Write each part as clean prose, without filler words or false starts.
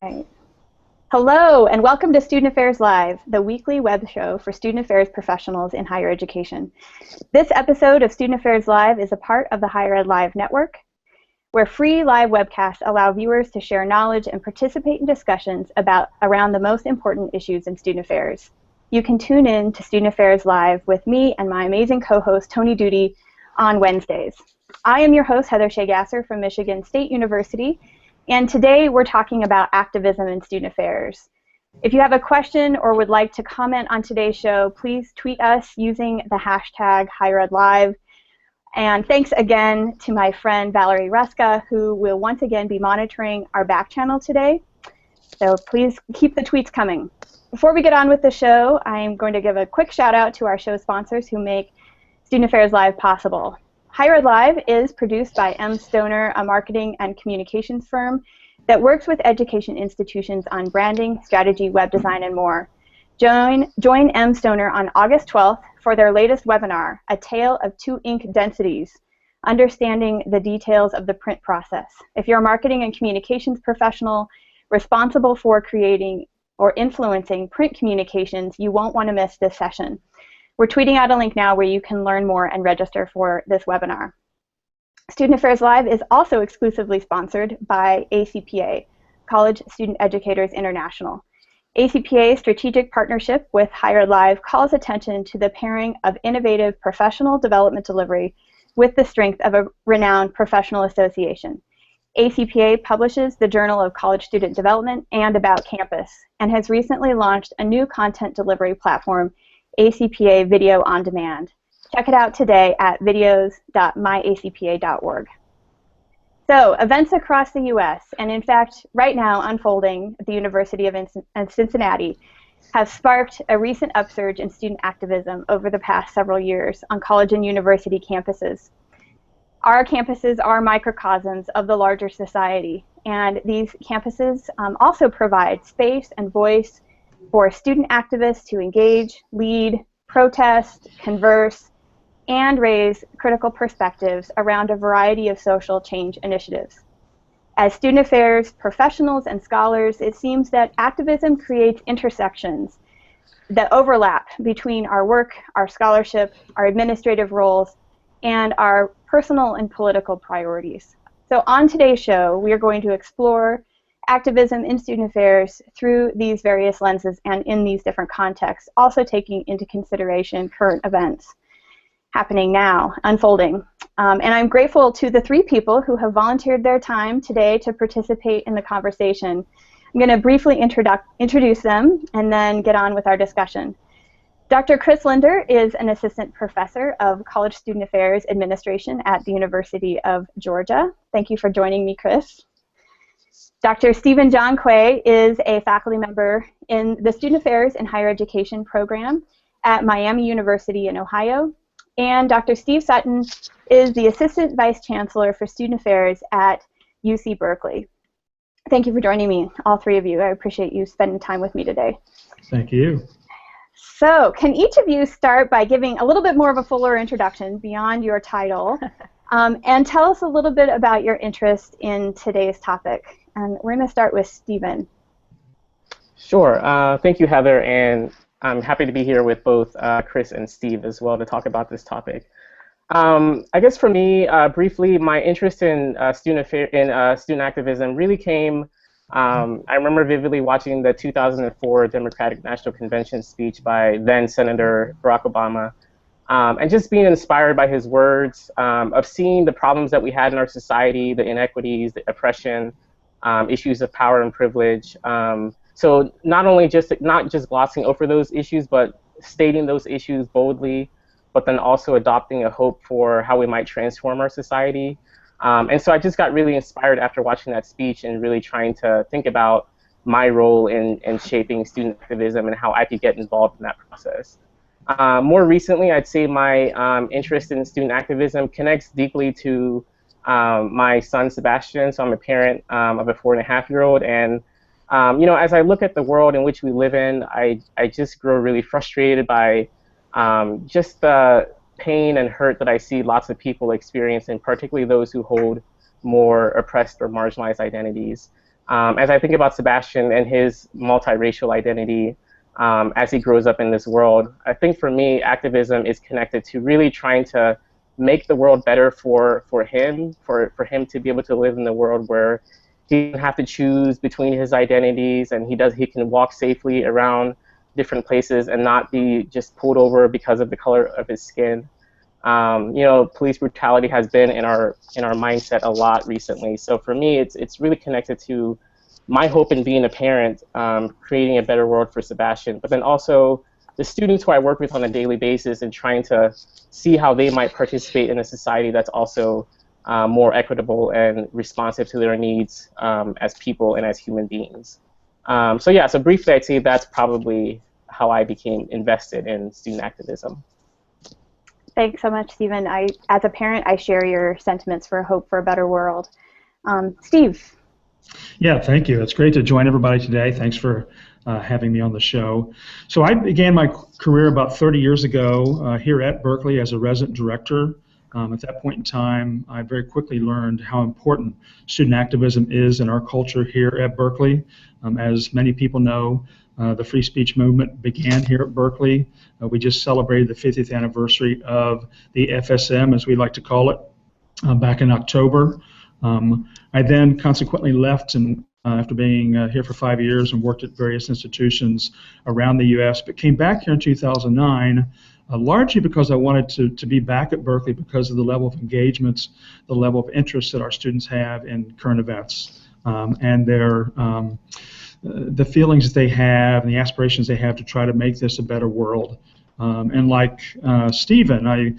Right. Hello, and welcome to Student Affairs Live, the weekly web show for student affairs professionals in higher education. This episode of Student Affairs Live is a part of the Higher Ed Live network, where free live webcasts allow viewers to share knowledge and participate in discussions around the most important issues in student affairs. You can tune in to Student Affairs Live with me and my amazing co-host, Tony Duty, on Wednesdays. I am your host, Heather Shea Gasser from Michigan State University, and today we're talking about activism in student affairs. If you have a question or would like to comment on today's show, please tweet us using the hashtag HigherEdLive. And thanks again to my friend Valerie Ruska, who will once again be monitoring our back channel today. So please keep the tweets coming. Before we get on with the show, I'm going to give a quick shout out to our show sponsors who make Student Affairs Live possible. Higher Ed Live is produced by M. Stoner, a marketing and communications firm that works with education institutions on branding, strategy, web design, and more. Join M. Stoner on August 12th for their latest webinar, A Tale of Two Ink Densities, Understanding the Details of the Print Process. If you're a marketing and communications professional responsible for creating or influencing print communications, you won't want to miss this session. We're tweeting out a link now where you can learn more and register for this webinar. Student Affairs Live is also exclusively sponsored by ACPA, College Student Educators International. ACPA's strategic partnership with Higher Live calls attention to the pairing of innovative professional development delivery with the strength of a renowned professional association. ACPA publishes the Journal of College Student Development and About Campus, and has recently launched a new content delivery platform, ACPA Video on Demand. Check it out today at videos.myacpa.org. So, events across the U.S., and in fact, right now unfolding at the University of Cincinnati, have sparked a recent upsurge in student activism over the past several years on college and university campuses. Our campuses are microcosms of the larger society, and these campuses also provide space and voice for student activists to engage, lead, protest, converse, and raise critical perspectives around a variety of social change initiatives. As student affairs professionals and scholars, it seems that activism creates intersections that overlap between our work, our scholarship, our administrative roles, and our personal and political priorities. So on today's show, we are going to explore activism in student affairs through these various lenses and in these different contexts, also taking into consideration current events happening now, unfolding. And I'm grateful to the three people who have volunteered their time today to participate in the conversation. I'm going to briefly introduce them and then get on with our discussion. Dr. Chris Linder is an assistant professor of college student affairs administration at the University of Georgia. Thank you for joining me, Chris. Dr. John Quaye is a faculty member in the Student Affairs and Higher Education program at Miami University in Ohio. And Dr. Steve Sutton is the Assistant Vice Chancellor for Student Affairs at UC Berkeley. Thank you for joining me, all three of you. I appreciate you spending time with me today. Thank you. So, can each of you start by giving a little bit more of a fuller introduction beyond your title and tell us a little bit about your interest in today's topic? And we're going to start with Stephen. Sure. Thank you, Heather, and I'm happy to be here with both Chris and Steve as well to talk about this topic. I guess for me, briefly, my interest in student activism really came. I remember vividly watching the 2004 Democratic National Convention speech by then Senator Barack Obama, and just being inspired by his words of seeing the problems that we had in our society, the inequities, the oppression, issues of power and privilege. So not just glossing over those issues, but stating those issues boldly, but then also adopting a hope for how we might transform our society. And so I just got really inspired after watching that speech and really trying to think about my role in shaping student activism and how I could get involved in that process. More recently, I'd say my interest in student activism connects deeply to my son Sebastian. So I'm a parent of a 4.5-year-old, and you know, as I look at the world in which we live in, I just grow really frustrated by just the pain and hurt that I see lots of people experiencing, particularly those who hold more oppressed or marginalized identities. As I think about Sebastian and his multiracial identity as he grows up in this world, I think for me, activism is connected to really trying to make the world better for him, for him to be able to live in the world where he doesn't have to choose between his identities, and he can walk safely around different places and not be just pulled over because of the color of his skin. Police brutality has been in our mindset a lot recently. So for me, it's really connected to my hope in being a parent, creating a better world for Sebastian, but then also the students who I work with on a daily basis and trying to see how they might participate in a society that's also more equitable and responsive to their needs as people and as human beings. So briefly, I'd say that's probably how I became invested in student activism. Thanks so much, Stephen. As a parent, I share your sentiments for hope for a better world. Steve. Yeah, thank you. It's great to join everybody today. Thanks for having me on the show. So I began my career about 30 years ago here at Berkeley as a resident director. At that point in time, I very quickly learned how important student activism is in our culture here at Berkeley. As many people know, the free speech movement began here at Berkeley. We just celebrated the 50th anniversary of the FSM, as we like to call it, back in October. I then consequently left and after being here for 5 years and worked at various institutions around the U.S., but came back here in 2009, largely because I wanted to be back at Berkeley because of the level of engagements, the level of interest that our students have in current events, and the feelings that they have and the aspirations they have to try to make this a better world. And like Stephen, I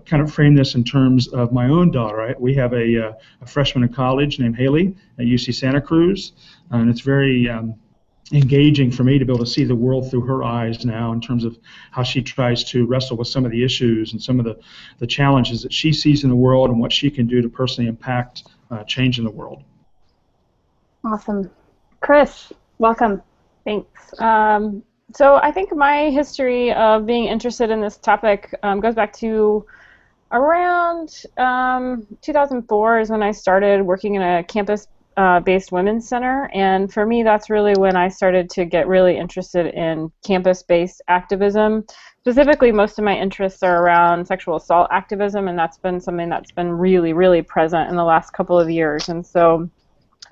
kind of frame this in terms of my own daughter. We have a freshman in college named Haley at UC Santa Cruz, and it's very engaging for me to be able to see the world through her eyes now in terms of how she tries to wrestle with some of the issues and some of the challenges that she sees in the world and what she can do to personally impact change in the world. Awesome. Chris, welcome. Thanks. So I think my history of being interested in this topic goes back to around 2004 is when I started working in a campus-based women's center, and for me that's really when I started to get really interested in campus-based activism. Specifically, most of my interests are around sexual assault activism, and that's been something that's been really, really present in the last couple of years, and so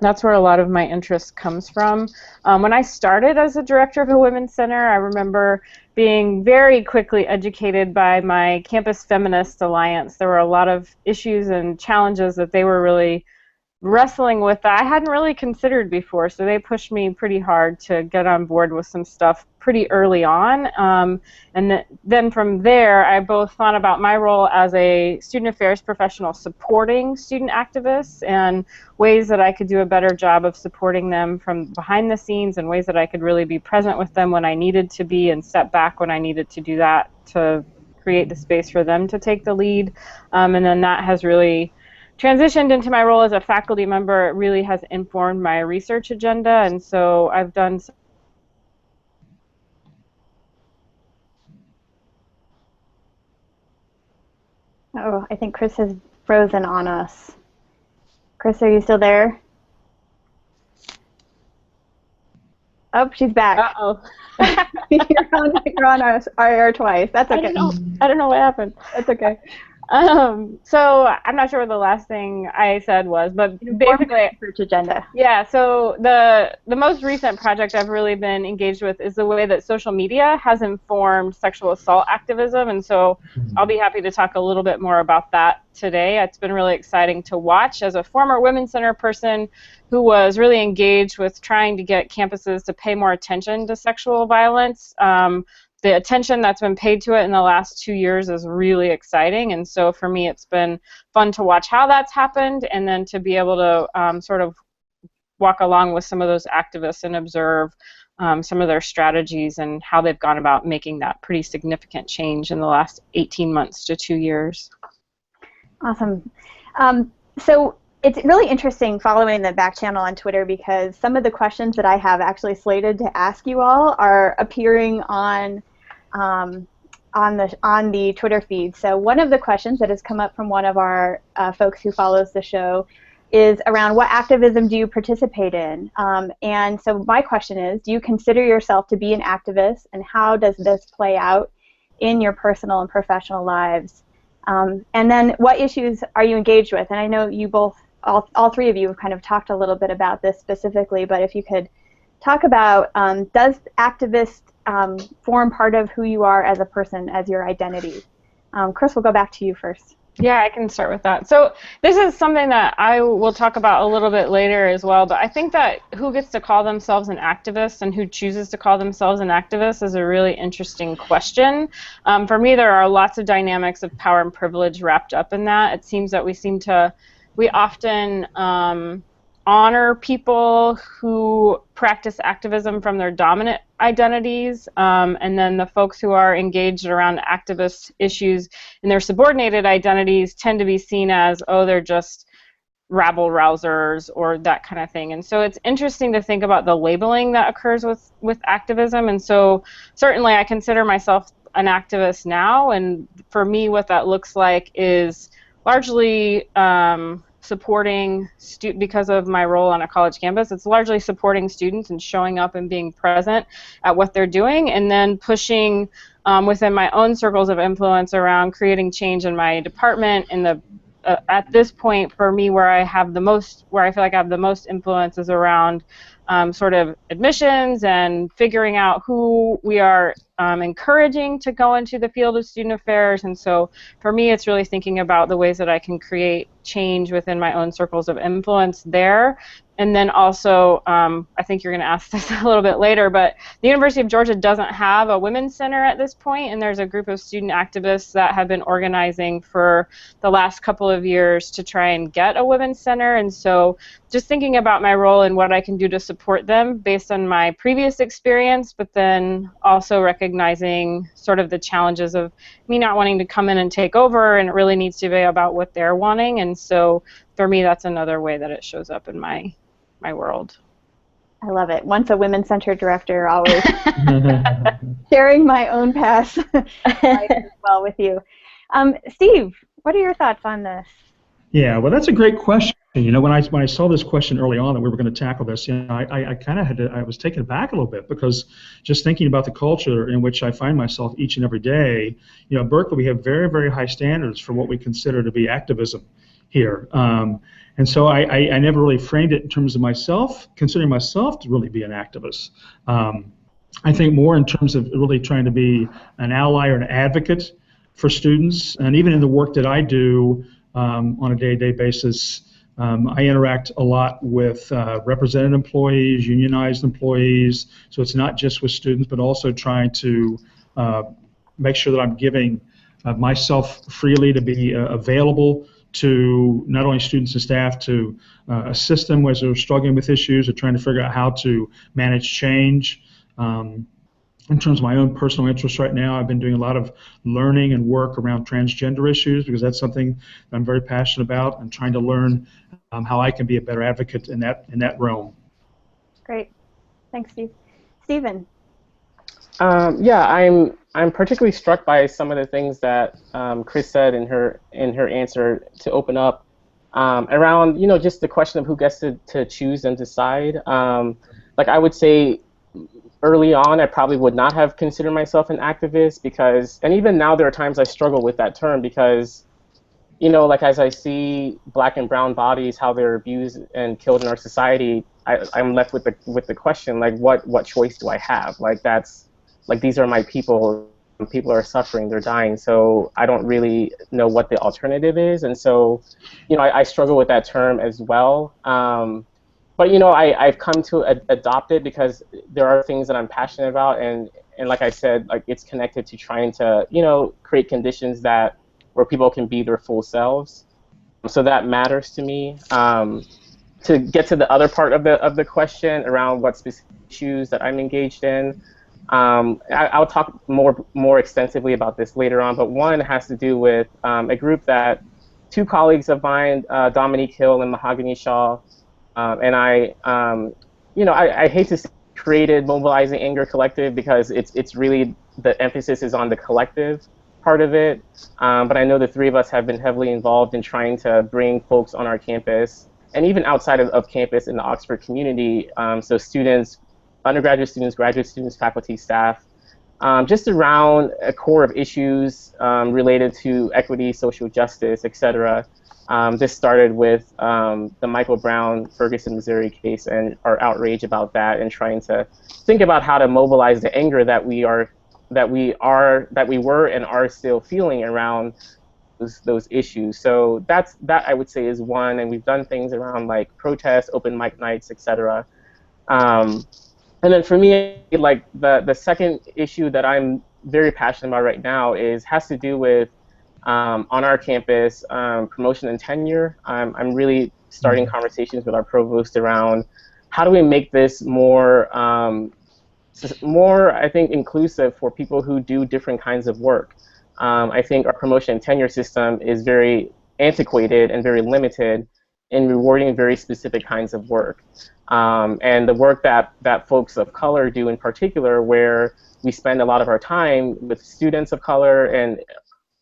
that's where a lot of my interest comes from. When I started as a director of a women's center, I remember being very quickly educated by my Campus Feminist Alliance. There were a lot of issues and challenges that they were really wrestling with that I hadn't really considered before, so they pushed me pretty hard to get on board with some stuff pretty early on. And then from there, I both thought about my role as a student affairs professional supporting student activists and ways that I could do a better job of supporting them from behind the scenes and ways that I could really be present with them when I needed to be and step back when I needed to do that to create the space for them to take the lead. And then that has really transitioned into my role as a faculty member. It really has informed my research agenda, and so I've done Oh, I think Chris has frozen on us. Chris, are you still there? Oh, she's back. Uh-oh. You're on our twice. That's okay. I don't know what happened. That's okay. So I'm not sure what the last thing I said was, but basically, research agenda. Yeah. So the most recent project I've really been engaged with is the way that social media has informed sexual assault activism, and so I'll be happy to talk a little bit more about that today. It's been really exciting to watch as a former Women's Center person who was really engaged with trying to get campuses to pay more attention to sexual violence. The attention that's been paid to it in the last 2 years is really exciting, and so for me it's been fun to watch how that's happened and then to be able to sort of walk along with some of those activists and observe some of their strategies and how they've gone about making that pretty significant change in the last 18 months to 2 years. Awesome. So it's really interesting following the back channel on Twitter because some of the questions that I have actually slated to ask you all are appearing on the Twitter feed. So one of the questions that has come up from one of our folks who follows the show is around what activism do you participate in? And so my question is, do you consider yourself to be an activist, and how does this play out in your personal and professional lives? And then what issues are you engaged with? And I know you both, all three of you have kind of talked a little bit about this specifically, but if you could talk about, does activist form part of who you are as a person, as your identity? Chris, we'll go back to you first. Yeah, I can start with that. So this is something that I will talk about a little bit later as well, but I think that who gets to call themselves an activist and who chooses to call themselves an activist is a really interesting question. For me, there are lots of dynamics of power and privilege wrapped up in that. It seems that we often honor people who practice activism from their dominant identities, and then the folks who are engaged around activist issues in their subordinated identities tend to be seen as, oh, they're just rabble rousers or that kind of thing. And so it's interesting to think about the labeling that occurs with activism. And so certainly I consider myself an activist now, and for me what that looks like is largely supporting because of my role on a college campus, it's largely supporting students and showing up and being present at what they're doing, and then pushing within my own circles of influence around creating change in my department. In at this point, for me, where I feel like I have the most influence is around sort of admissions and figuring out who we are encouraging to go into the field of student affairs. And so for me, it's really thinking about the ways that I can create change within my own circles of influence there. And then also, I think you're going to ask this a little bit later, but the University of Georgia doesn't have a women's center at this point, and there's a group of student activists that have been organizing for the last couple of years to try and get a women's center. And so just thinking about my role and what I can do to support them based on my previous experience, but then also recognizing sort of the challenges of me not wanting to come in and take over, and it really needs to be about what they're wanting. And so for me, that's another way that it shows up in my world. I love it. Once a women-centered director, always sharing my own past as well with you. Steve, what are your thoughts on this? Yeah, well, that's a great question. You know, when I saw this question early on that we were going to tackle this, you know, I kind of I was taken aback a little bit, because just thinking about the culture in which I find myself each and every day, you know, at Berkeley we have very, very high standards for what we consider to be activism here. And so I never really framed it in terms of myself, considering myself to really be an activist. I think more in terms of really trying to be an ally or an advocate for students. And even in the work that I do on a day-to-day basis, I interact a lot with represented employees, unionized employees. So it's not just with students, but also trying to make sure that I'm giving myself freely to be available to not only students and staff to assist them as they're struggling with issues or trying to figure out how to manage change. In terms of my own personal interests right now, I've been doing a lot of learning and work around transgender issues, because that's something that I'm very passionate about, and trying to learn how I can be a better advocate in that realm. Great. Thanks, Steve. Stephen. Yeah, I'm particularly struck by some of the things that Chris said in her answer to open up around, you know, just the question of who gets to choose and decide. Like I would say, early on, I probably would not have considered myself an activist, because, and even now there are times I struggle with that term, because, you know, like as I see Black and brown bodies, how they're abused and killed in our society, I'm left with the question, like, what choice do I have? Like, that's, like, these are my people. People are suffering, they're dying, so I don't really know what the alternative is. And so, you know, I struggle with that term as well. But, you know, I've come to adopt it because there are things that I'm passionate about, and like I said, like, it's connected to trying to, you know, create conditions where people can be their full selves. So that matters to me. To get to the other part of the question around what specific issues that I'm engaged in, I'll talk more extensively about this later on, but one has to do with a group that two colleagues of mine, Dominique Hill and Mahogany Shaw, and I, you know, I hate to say created Mobilizing Anger Collective, because it's really, the emphasis is on the collective part of it, but I know the three of us have been heavily involved in trying to bring folks on our campus and even outside of campus in the Oxford community, so students, undergraduate students, graduate students, faculty, staff, just around a core of issues related to equity, social justice, etc. This started with the Michael Brown, Ferguson, Missouri case and our outrage about that, and trying to think about how to mobilize the anger that we were and are still feeling around those issues. So that I would say is one, and we've done things around like protests, open mic nights, etc. And then for me, like the second issue that I'm very passionate about right now has to do with on our campus promotion and tenure. I'm really starting conversations with our provost around how do we make this more I think inclusive for people who do different kinds of work. I think our promotion and tenure system is very antiquated and very limited in rewarding very specific kinds of work. And the work that folks of color do in particular, where we spend a lot of our time with students of color and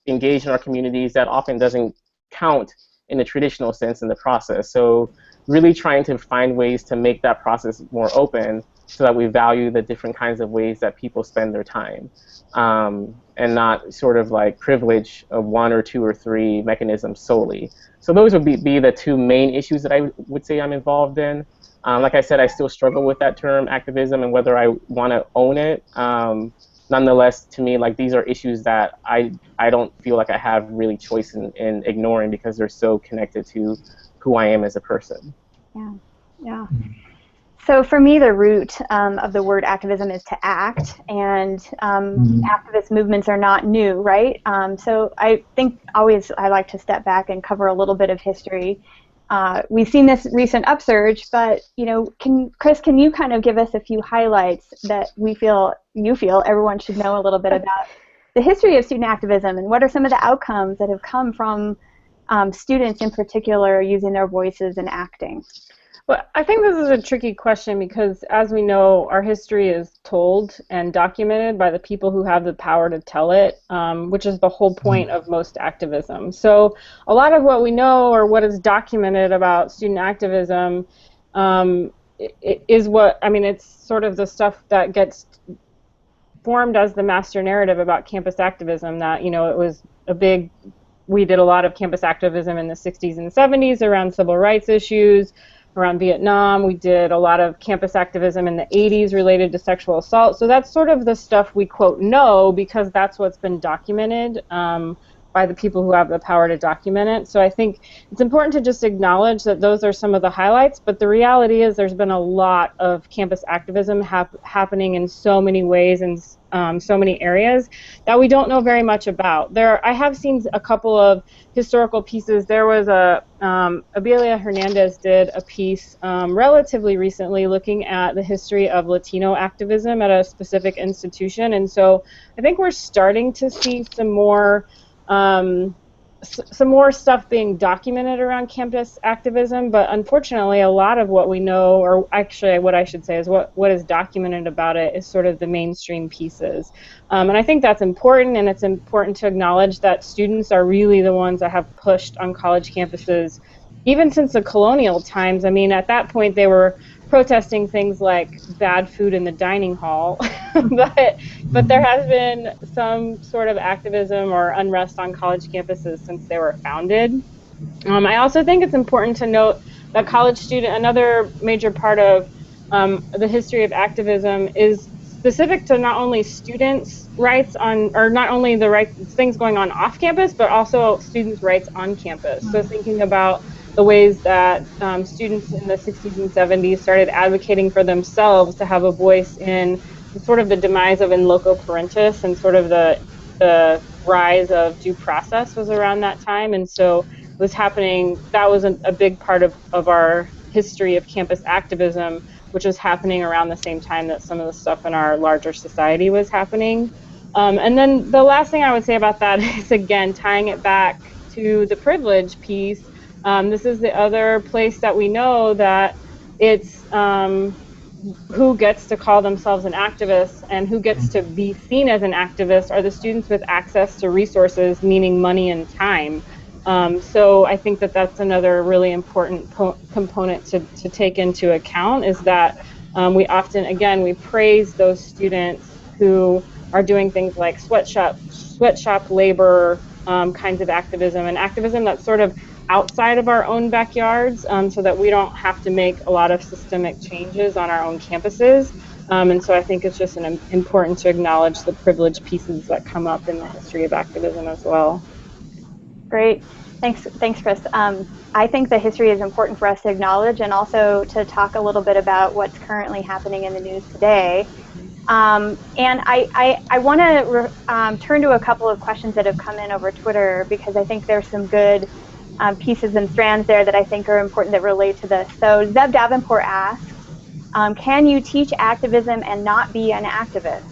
engage in our communities, that often doesn't count in the traditional sense in the process. So really trying to find ways to make that process more open so that we value the different kinds of ways that people spend their time, and not sort of like privilege of one or two or three mechanisms solely. So those would be the two main issues that I would say I'm involved in. Like I said, I still struggle with that term activism and whether I want to own it. Nonetheless, to me, like these are issues that I don't feel like I have really choice in ignoring because they're so connected to who I am as a person. Yeah, yeah. So for me, the root of the word activism is to act, and activist movements are not new, right? So I think always I like to step back and cover a little bit of history. We've seen this recent upsurge, but Chris, can you kind of give us a few highlights that you feel everyone should know a little bit about the history of student activism, and what are some of the outcomes that have come from students in particular using their voices and acting? Well, I think this is a tricky question because, as we know, our history is told and documented by the people who have the power to tell it, which is the whole point of most activism. So a lot of what we know or what is documented about student activism is it's sort of the stuff that gets formed as the master narrative about campus activism, that, we did a lot of campus activism in the 60s and 70s around civil rights issues, around Vietnam. We did a lot of campus activism in the 80s related to sexual assault. So that's sort of the stuff we, quote, know because that's what's been documented by the people who have the power to document it. So I think it's important to just acknowledge that those are some of the highlights, but the reality is there's been a lot of campus activism happening in so many ways and so many areas that we don't know very much about. I have seen a couple of historical pieces. There was Abelia Hernandez did a piece relatively recently looking at the history of Latino activism at a specific institution, and so I think we're starting to see some more stuff being documented around campus activism, but unfortunately a lot of what we know, or actually what I should say is what is documented about it is sort of the mainstream pieces. And I think that's important, and it's important to acknowledge that students are really the ones that have pushed on college campuses even since the colonial times. I mean, at that point they were protesting things like bad food in the dining hall, but there has been some sort of activism or unrest on college campuses since they were founded. I also think it's important to note that another major part of the history of activism is specific to not only students' rights not only the things going on off campus, but also students' rights on campus. So thinking about the ways that students in the 60s and 70s started advocating for themselves to have a voice in sort of the demise of in loco parentis, and sort of the rise of due process was around that time. And so it was happening, that was a big part of our history of campus activism, which was happening around the same time that some of the stuff in our larger society was happening. And then the last thing I would say about that is, again, tying it back to the privilege piece. This is the other place that we know that it's who gets to call themselves an activist and who gets to be seen as an activist are the students with access to resources, meaning money and time. So I think that that's another really important component to take into account, is that we often, again, we praise those students who are doing things like sweatshop labor kinds of activism, and activism that's sort of outside of our own backyards, so that we don't have to make a lot of systemic changes on our own campuses. And so I think it's just important to acknowledge the privileged pieces that come up in the history of activism as well. Great. Thanks, Chris. I think the history is important for us to acknowledge, and also to talk a little bit about what's currently happening in the news today. And I want to turn to a couple of questions that have come in over Twitter, because I think there's some good pieces and strands there that I think are important that relate to this. So Zeb Davenport asks, can you teach activism and not be an activist?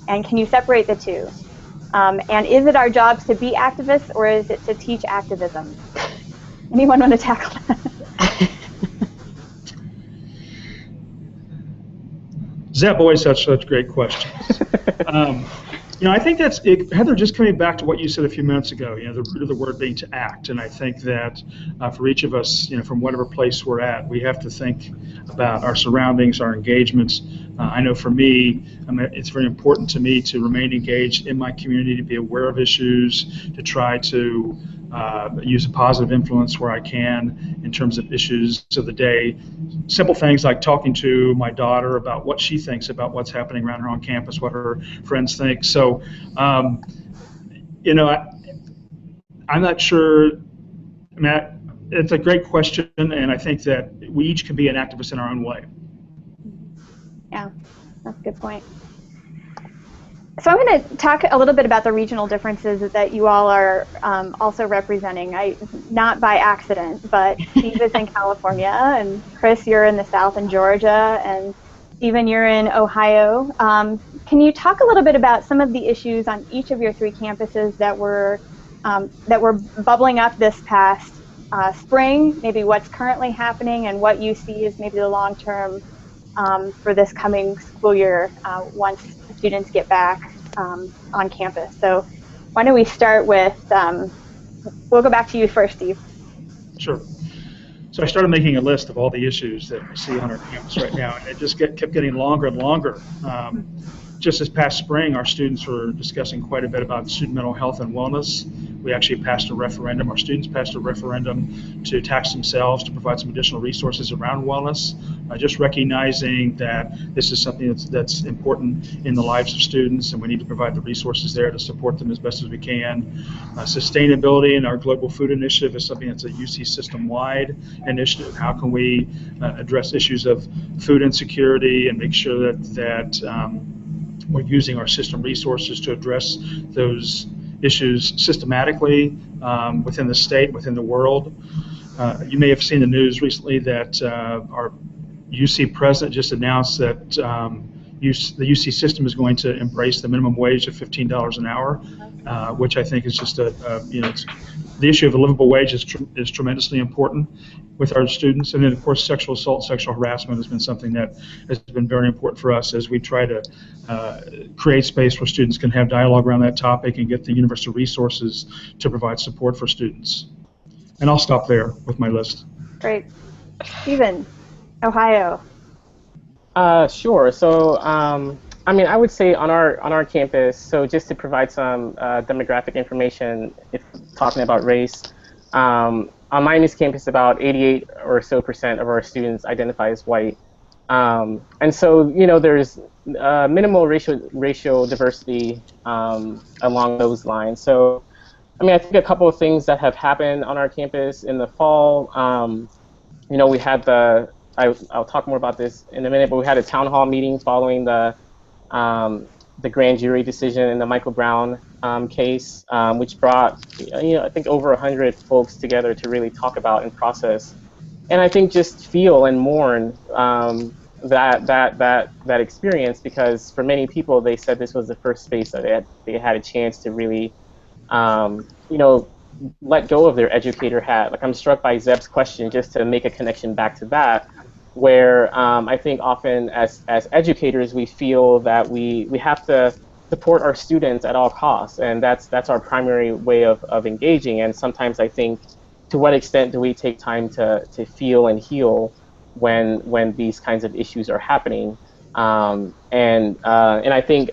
And can you separate the two? And is it our jobs to be activists, or is it to teach activism? Anyone want to tackle that? Zeb, always such great questions. I think that's it, Heather. Just coming back to what you said a few minutes ago, the root of the word being to act, and I think that for each of us, from whatever place we're at, we have to think about our surroundings, our engagements. I know for me, it's very important to me to remain engaged in my community, to be aware of issues, to try to use a positive influence where I can in terms of issues of the day. Simple things like talking to my daughter about what she thinks about what's happening around her on campus, what her friends think. So, I'm not sure, Matt, it's a great question, and I think that we each can be an activist in our own way. Yeah, that's a good point. So I'm going to talk a little bit about the regional differences that you all are also representing. Not by accident, but Steve is in California, and Chris, you're in the South in Georgia, and Stephen, you're in Ohio. Can you talk a little bit about some of the issues on each of your three campuses that were bubbling up this past spring, maybe what's currently happening, and what you see as maybe the long term for this coming school year once students get back on campus? So why don't we start with, we'll go back to you first, Steve. Sure. So I started making a list of all the issues that we see on our campus right now, and it just kept getting longer and longer. Just this past spring, our students were discussing quite a bit about student mental health and wellness. We actually passed a referendum, our students passed a referendum to tax themselves to provide some additional resources around wellness, just recognizing that this is something that's important in the lives of students, and we need to provide the resources there to support them as best as we can. Sustainability in our Global Food Initiative is something that's a UC system-wide initiative. How can we address issues of food insecurity and make sure that we're using our system resources to address those issues systematically within the state, within the world. You may have seen the news recently that our UC president just announced that the UC system is going to embrace the minimum wage of $15 an hour, which I think is just the issue of a livable wage is tremendously important with our students. And then, of course, sexual assault, sexual harassment has been something that has been very important for us as we try to create space where students can have dialogue around that topic and get the universal resources to provide support for students. And I'll stop there with my list. Great. Stephen, Ohio. Sure. So, I would say on our campus, so just to provide some demographic information, if talking about race, on Miami's campus, about 88% or so of our students identify as white, and so there's minimal racial diversity along those lines. So, I think a couple of things that have happened on our campus in the fall. We had I'll talk more about this in a minute, but we had a town hall meeting following the grand jury decision in the Michael Brown case, which brought I think over 100 folks together to really talk about and process, and I think just feel and mourn that experience, because for many people they said this was the first space that they had a chance to really let go of their educator hat. Like, I'm struck by Zeb's question, just to make a connection back to that, where I think often as educators we feel that we have to support our students at all costs, and that's our primary way of engaging. And sometimes I think, to what extent do we take time to feel and heal when these kinds of issues are happening? And I think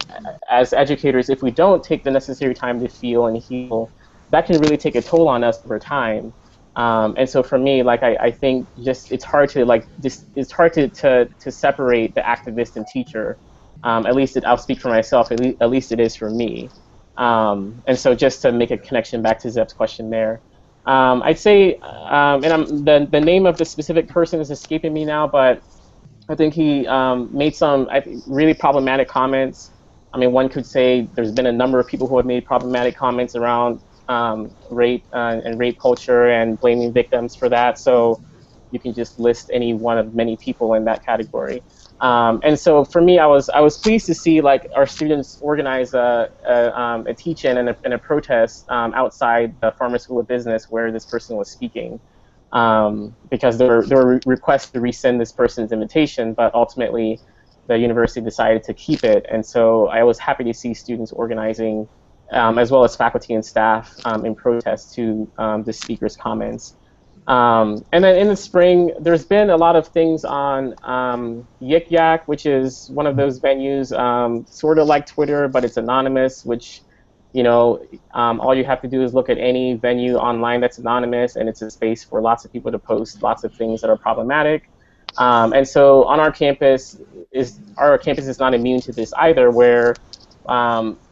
as educators, if we don't take the necessary time to feel and heal, that can really take a toll on us over time. And so for me, like I think just it's hard to to separate the activist and teacher. At least I'll speak for myself. At least it is for me. And so just to make a connection back to Zeb's question there, I'd say, and the name of the specific person is escaping me now, but I think he made some really problematic comments. I mean, one could say there's been a number of people who have made problematic comments around rape and rape culture and blaming victims for that. So you can just list any one of many people in that category. And so for me, I was pleased to see like our students organize a teach-in and a protest outside the Farmer School of Business where this person was speaking, because there were requests to resend this person's invitation, but ultimately the university decided to keep it. And so I was happy to see students organizing, as well as faculty and staff, in protest to the speaker's comments. And then in the spring, there's been a lot of things on Yik Yak, which is one of those venues, sort of like Twitter, but it's anonymous, which, you know, all you have to do is look at any venue online that's anonymous, and it's a space for lots of people to post lots of things that are problematic. And so on our campus is not immune to this either, where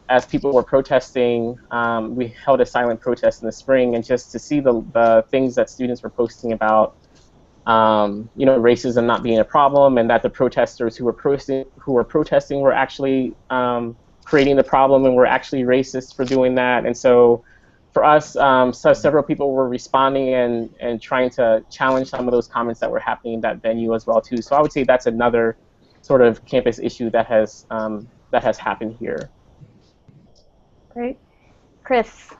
as people were protesting, we held a silent protest in the spring, and just to see the things that students were posting about, you know, racism not being a problem, and that the protesters who were protesting were actually creating the problem and were actually racist for doing that. And so for us, so several people were responding and trying to challenge some of those comments that were happening in that venue as well too. So I would say that's another sort of campus issue that has happened here. Great. Chris.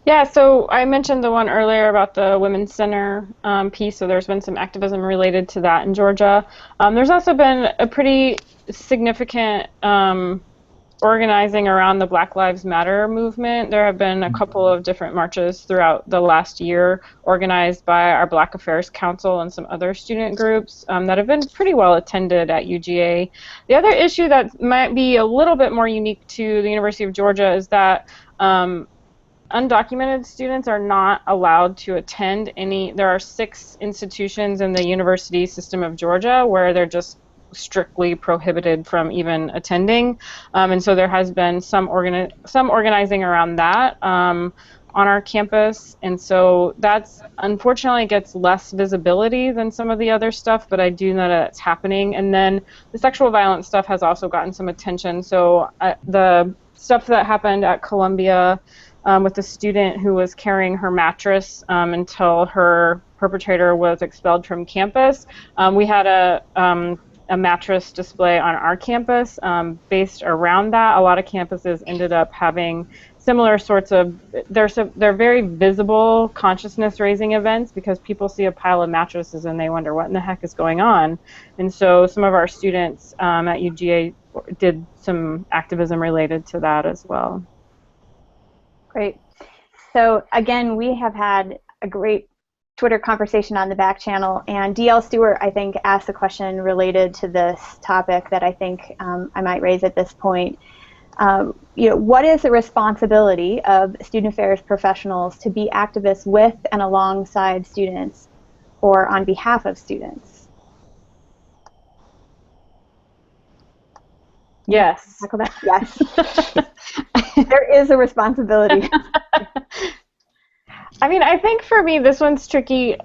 Yeah, so I mentioned the one earlier about the Women's Center piece, so there's been some activism related to that in Georgia. There's also been a pretty significant organizing around the Black Lives Matter movement. There have been a couple of different marches throughout the last year organized by our Black Affairs Council and some other student groups that have been pretty well attended at UGA. The other issue that might be a little bit more unique to the University of Georgia is that undocumented students are not allowed to attend any. There are 6 institutions in the university system of Georgia where they're just strictly prohibited from even attending, and so there has been some organizing around that on our campus, and so that's unfortunately gets less visibility than some of the other stuff, but I do know that it's happening. And then the sexual violence stuff has also gotten some attention. So the stuff that happened at Columbia with the student who was carrying her mattress until her perpetrator was expelled from campus, we had a mattress display on our campus based around that. A lot of campuses ended up having similar sorts of, they're very visible consciousness-raising events because people see a pile of mattresses and they wonder what in the heck is going on. And so some of our students at UGA did some activism related to that as well. Great. So again, we have had a great Twitter conversation on the back channel, and DL Stewart, I think, asked a question related to this topic that I think I might raise at this point. You know, what is the responsibility of student affairs professionals to be activists with and alongside students or on behalf of students? Yes. Yes. There is a responsibility. I mean, I think for me, this one's tricky.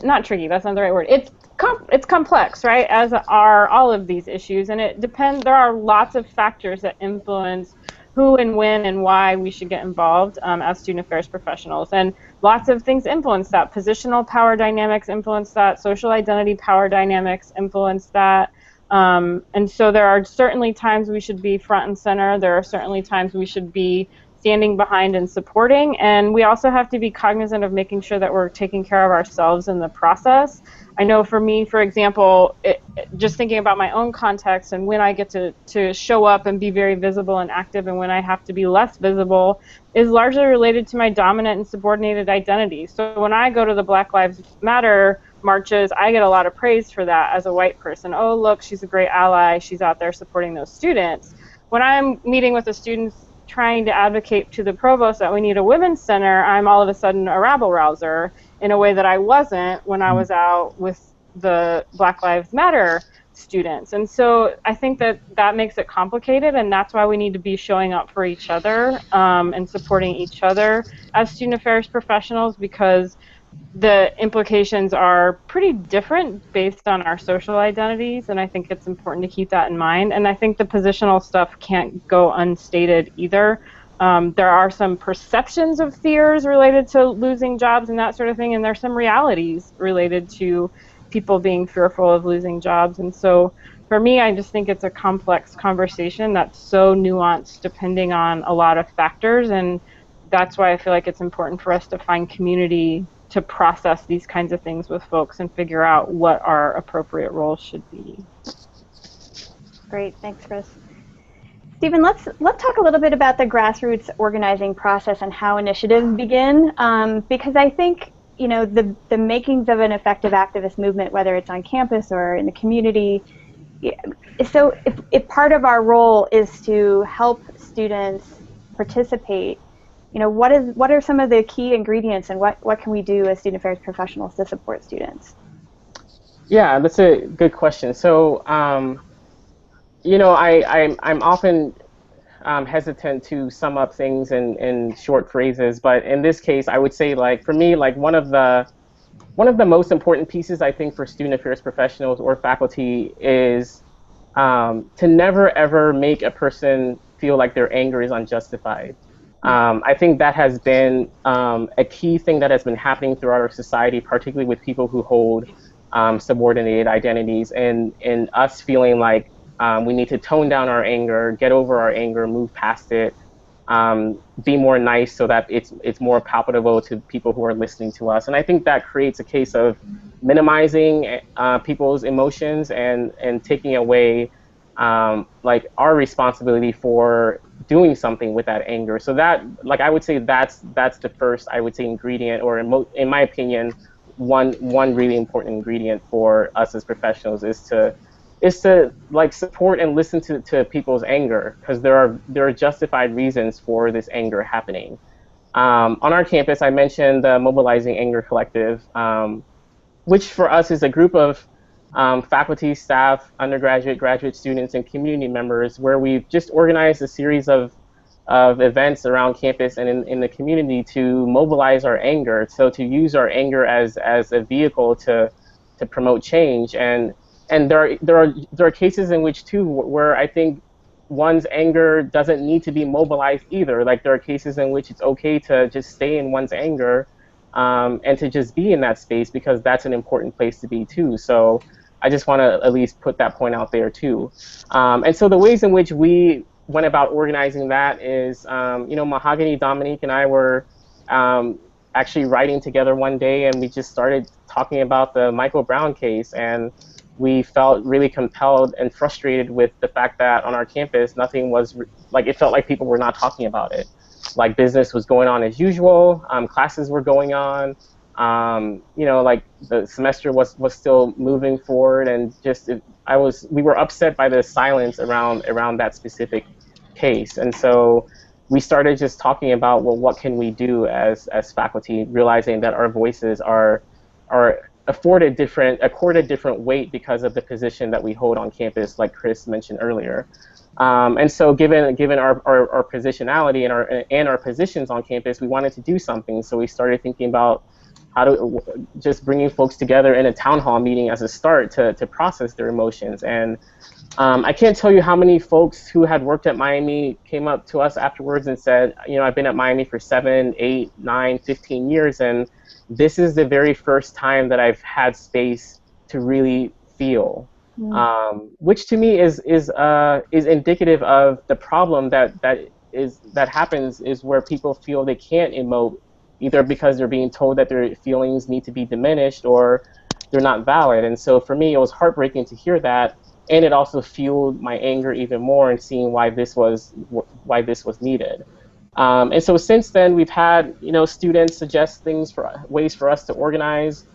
Not tricky, that's not the right word. It's complex, right, as are all of these issues, and it depends. There are lots of factors that influence who and when and why we should get involved as student affairs professionals, and lots of things influence that. Positional power dynamics influence that. Social identity power dynamics influence that. And so there are certainly times we should be front and center. There are certainly times we should be standing behind and supporting. And we also have to be cognizant of making sure that we're taking care of ourselves in the process. I know for me, for example, just thinking about my own context and when I get to show up and be very visible and active and when I have to be less visible is largely related to my dominant and subordinated identity. So when I go to the Black Lives Matter marches, I get a lot of praise for that as a white person. Oh, look, she's a great ally. She's out there supporting those students. When I'm meeting with the students trying to advocate to the provost that we need a women's center, I'm all of a sudden a rabble-rouser in a way that I wasn't when I was out with the Black Lives Matter students. And so I think that makes it complicated, and that's why we need to be showing up for each other and supporting each other as student affairs professionals, because the implications are pretty different based on our social identities, and I think it's important to keep that in mind. And I think the positional stuff can't go unstated either. There are some perceptions of fears related to losing jobs and that sort of thing, and there's some realities related to people being fearful of losing jobs. And so for me, I just think it's a complex conversation that's so nuanced depending on a lot of factors, and that's why I feel like it's important for us to find community to process these kinds of things with folks and figure out what our appropriate roles should be. Great, thanks, Chris. Stephen, let's talk a little bit about the grassroots organizing process and how initiatives begin, because I think the makings of an effective activist movement, whether it's on campus or in the community, so if part of our role is to help students participate, what are some of the key ingredients, and what can we do as student affairs professionals to support students? Yeah, that's a good question. So, I'm often hesitant to sum up things in short phrases, but in this case, I would say, for me, one of the most important pieces, I think, for student affairs professionals or faculty is to never ever make a person feel like their anger is unjustified. I think that has been a key thing that has been happening throughout our society, particularly with people who hold subordinated identities, and us feeling like we need to tone down our anger, get over our anger, move past it, be more nice so that it's more palatable to people who are listening to us. And I think that creates a case of minimizing people's emotions and taking away our responsibility for doing something with that anger. So that, I would say that's the first, I would say, ingredient, or in my opinion, one really important ingredient for us as professionals is to support and listen to people's anger, because there are justified reasons for this anger happening. On our campus, I mentioned the Mobilizing Anger Collective, which for us is a group of faculty, staff, undergraduate, graduate students, and community members, where we've just organized a series of events around campus and in the community to mobilize our anger, so to use our anger as a vehicle to promote change. And there are cases in which, too, where I think one's anger doesn't need to be mobilized either. There are cases in which it's okay to just stay in one's anger and to just be in that space, because that's an important place to be, too. So I just want to at least put that point out there, too. And so the ways in which we went about organizing that is, Mahogany, Dominique, and I were actually writing together one day, and we just started talking about the Michael Brown case, and we felt really compelled and frustrated with the fact that on our campus, nothing was, it felt like people were not talking about it. Business was going on as usual, classes were going on, the semester was still moving forward, and we were upset by the silence around that specific case. And so we started just talking about, well, what can we do as faculty, realizing that our voices are accorded different weight because of the position that we hold on campus, like Chris mentioned earlier. And so given our positionality and our positions on campus, we wanted to do something. So we started thinking about how to just bringing folks together in a town hall meeting as a start to process their emotions. And I can't tell you how many folks who had worked at Miami came up to us afterwards and said, I've been at Miami for 7, 8, 9, 15 years, and this is the very first time that I've had space to really feel, which to me is indicative of the problem that that happens is where people feel they can't emote, either because they're being told that their feelings need to be diminished or they're not valid. And so for me, it was heartbreaking to hear that, and it also fueled my anger even more in seeing why this was needed. And so since then, we've had students suggest ways for us to organize.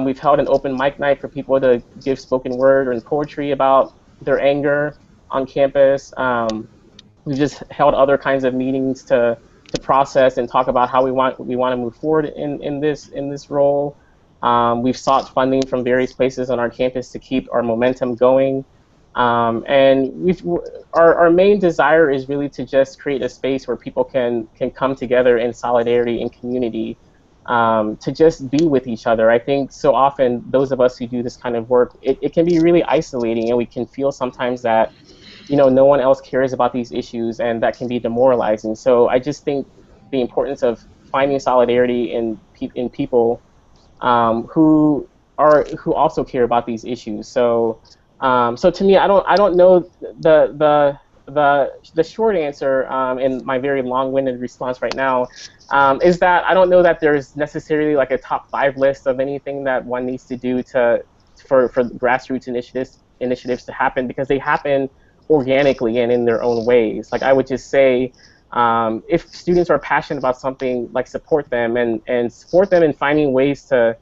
We've held an open mic night for people to give spoken word or poetry about their anger on campus. We've just held other kinds of meetings to process and talk about how we want to move forward in this role. We've sought funding from various places on our campus to keep our momentum going. And our main desire is really to just create a space where people can come together in solidarity and community, to just be with each other. I think so often those of us who do this kind of work, it can be really isolating, and we can feel sometimes that no one else cares about these issues, and that can be demoralizing. So I just think the importance of finding solidarity in people who also care about these issues. So to me, I don't know the short answer in my very long-winded response right now is that I don't know that there's necessarily like a top 5 list of anything that one needs to do for grassroots initiatives to happen, because they happen organically and in their own ways. Like, I would just say, if students are passionate about something, like, support them and support them in finding ways to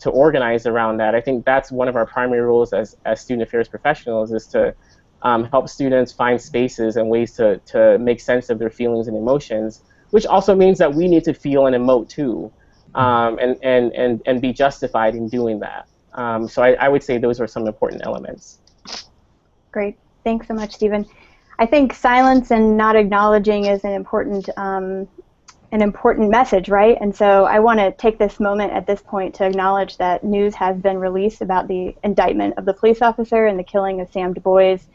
organize around that. I think that's one of our primary roles as student affairs professionals, is to help students find spaces and ways to make sense of their feelings and emotions, which also means that we need to feel and emote too, and be justified in doing that. So I would say those are some important elements. Great. Thanks so much, Stephen. I think silence and not acknowledging is an important message, right? And so I want to take this moment at this point to acknowledge that news has been released about the indictment of the police officer and the killing of Sam DuBose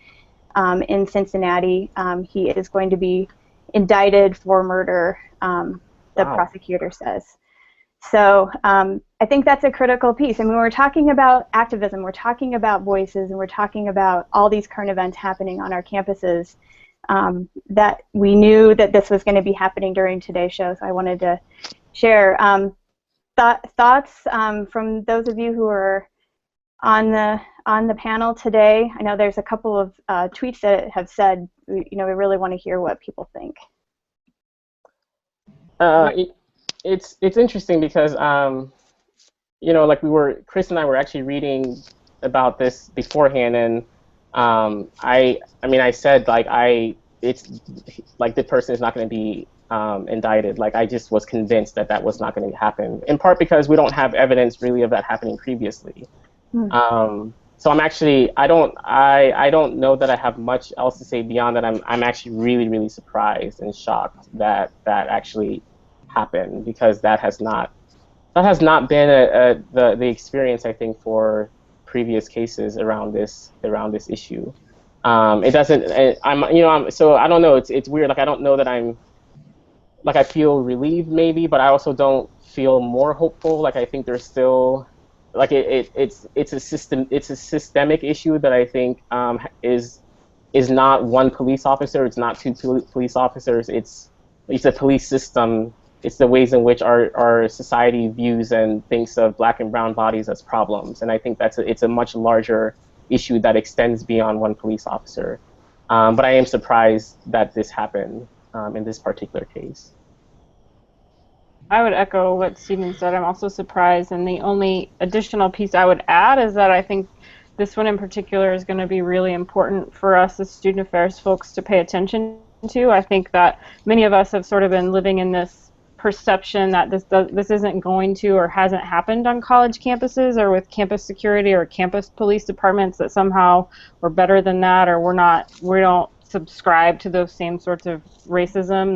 in Cincinnati. He is going to be indicted for murder, the prosecutor says. So I think that's a critical piece. And when we're talking about activism, we're talking about voices, and we're talking about all these current events happening on our campuses, that we knew that this was going to be happening during today's show. So I wanted to share thoughts from those of you who are on the panel today. I know there's a couple of tweets that have said, we really want to hear what people think. It's interesting because like Chris and I were actually reading about this beforehand, and I said, like, it's like the person is not going to be indicted. Like, I just was convinced that was not going to happen, in part because we don't have evidence really of that happening previously. So I'm actually, I don't know that I have much else to say beyond that. I'm actually really, really surprised and shocked that actually happened, because that has not been the experience, I think, for previous cases around this issue. It doesn't. So I don't know. It's weird. Like, I don't know that I feel relieved maybe, but I also don't feel more hopeful. Like, I think there's still, like, it's a systemic issue that I think is not one police officer. It's not two police officers. It's a police system. It's the ways in which our society views and thinks of Black and brown bodies as problems, and I think it's a much larger issue that extends beyond one police officer. But I am surprised that this happened in this particular case. I would echo what Stephen said. I'm also surprised, and the only additional piece I would add is that I think this one in particular is going to be really important for us as student affairs folks to pay attention to. I think that many of us have sort of been living in this perception that this isn't going to or hasn't happened on college campuses or with campus security or campus police departments, that somehow we're better than that, or we don't subscribe to those same sorts of racism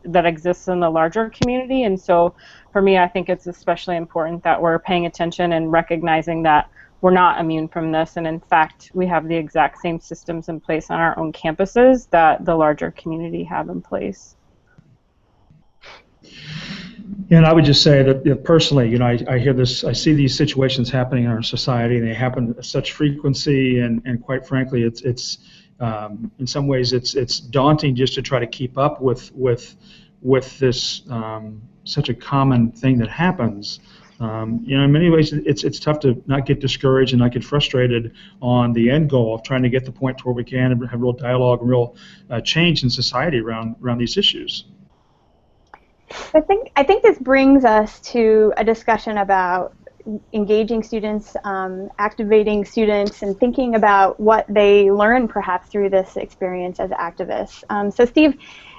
that exists in the larger community. And so for me, I think it's especially important that we're paying attention and recognizing that we're not immune from this, and in fact we have the exact same systems in place on our own campuses that the larger community have in place. And I would just say that, personally, I hear this, I see these situations happening in our society, and they happen at such frequency, and quite frankly, it's in some ways it's daunting just to try to keep up with this such a common thing that happens. In many ways, it's tough to not get discouraged and not get frustrated on the end goal of trying to get the point to where we can have real dialogue and real change in society around these issues. I think this brings us to a discussion about engaging students, activating students, and thinking about what they learn perhaps through this experience as activists. So Steve,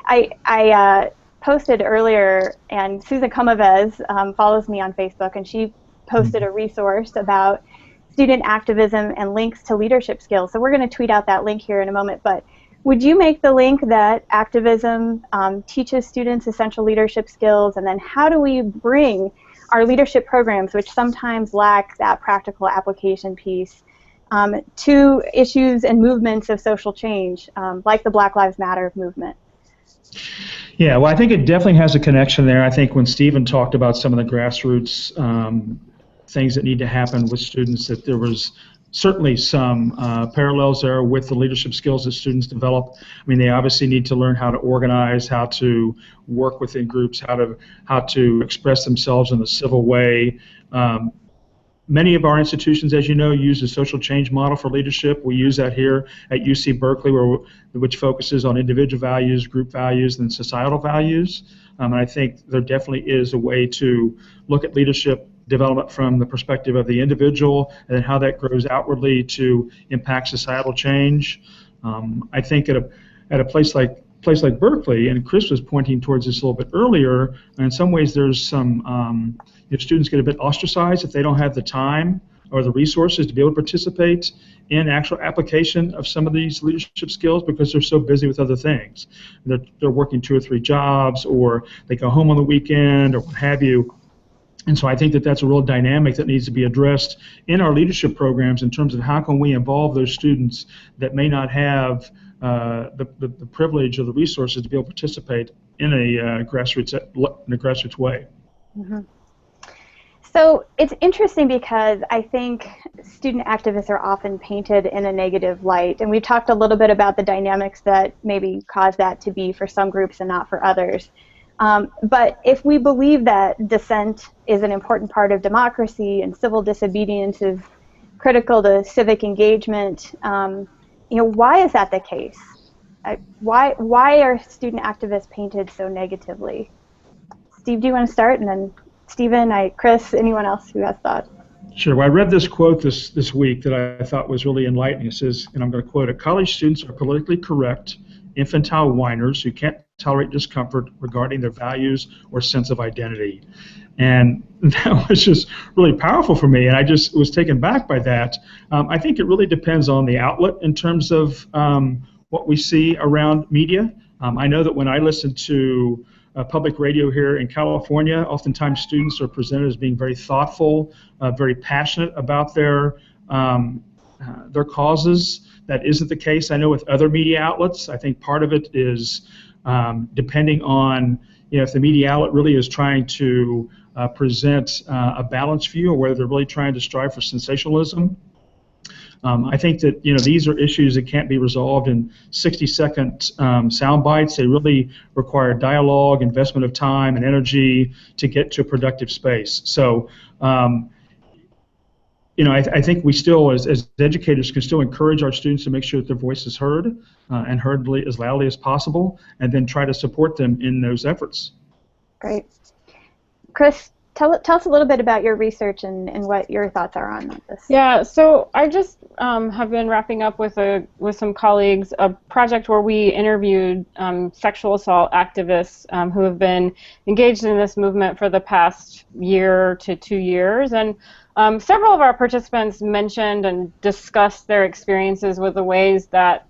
I posted earlier, and Susan Cometh follows me on Facebook, and she posted a resource about student activism and links to leadership skills. So we're going to tweet out that link here in a moment, but would you make the link that activism teaches students essential leadership skills, and then how do we bring our leadership programs, which sometimes lack that practical application piece, to issues and movements of social change, like the Black Lives Matter movement? Yeah, well, I think it definitely has a connection there. I think when Stephen talked about some of the grassroots things that need to happen with students, that there was certainly some parallels there with the leadership skills that students develop. I mean, they obviously need to learn how to organize, how to work within groups, how to express themselves in a civil way. Many of our institutions, as you know, use a social change model for leadership. We use that here at UC Berkeley, which focuses on individual values, group values, and societal values. And I think there definitely is a way to look at leadership development from the perspective of the individual and then how that grows outwardly to impact societal change. I think at a place like Berkeley, and Chris was pointing towards this a little bit earlier, and in some ways there's some students get a bit ostracized if they don't have the time or the resources to be able to participate in actual application of some of these leadership skills because they're so busy with other things. They're working 2 or 3 jobs, or they go home on the weekend, or what have you. And so I think that that's a real dynamic that needs to be addressed in our leadership programs in terms of how can we involve those students that may not have the privilege or the resources to be able to participate in a grassroots way. Mm-hmm. So it's interesting because I think student activists are often painted in a negative light, and we talked a little bit about the dynamics that maybe cause that to be for some groups and not for others. But if we believe that dissent is an important part of democracy and civil disobedience is critical to civic engagement, why is that the case? Why are student activists painted so negatively? Steve, do you want to start? And then Stephen, Chris, anyone else who has thoughts? Sure. Well, I read this quote this week that I thought was really enlightening. It says, and I'm going to quote it, "College students are politically correct, infantile whiners who can't tolerate discomfort regarding their values or sense of identity." And that was just really powerful for me, and I just was taken back by that. I think it really depends on the outlet in terms of what we see around media. I know that when I listen to public radio here in California, oftentimes students are presented as being very thoughtful, very passionate about their causes. That isn't the case, I know, with other media outlets. I think part of it is depending on if the media outlet really is trying to present a balanced view or whether they're really trying to strive for sensationalism. I think that these are issues that can't be resolved in 60-second sound bites. They really require dialogue, investment of time and energy to get to a productive space. So, I think we still, as educators, can still encourage our students to make sure that their voice is heard and heard as loudly as possible, and then try to support them in those efforts. Great. Chris, tell us a little bit about your research and what your thoughts are on this. Yeah, so I just have been wrapping up with some colleagues a project where we interviewed sexual assault activists who have been engaged in this movement for the past year to 2 years, and several of our participants mentioned and discussed their experiences with the ways that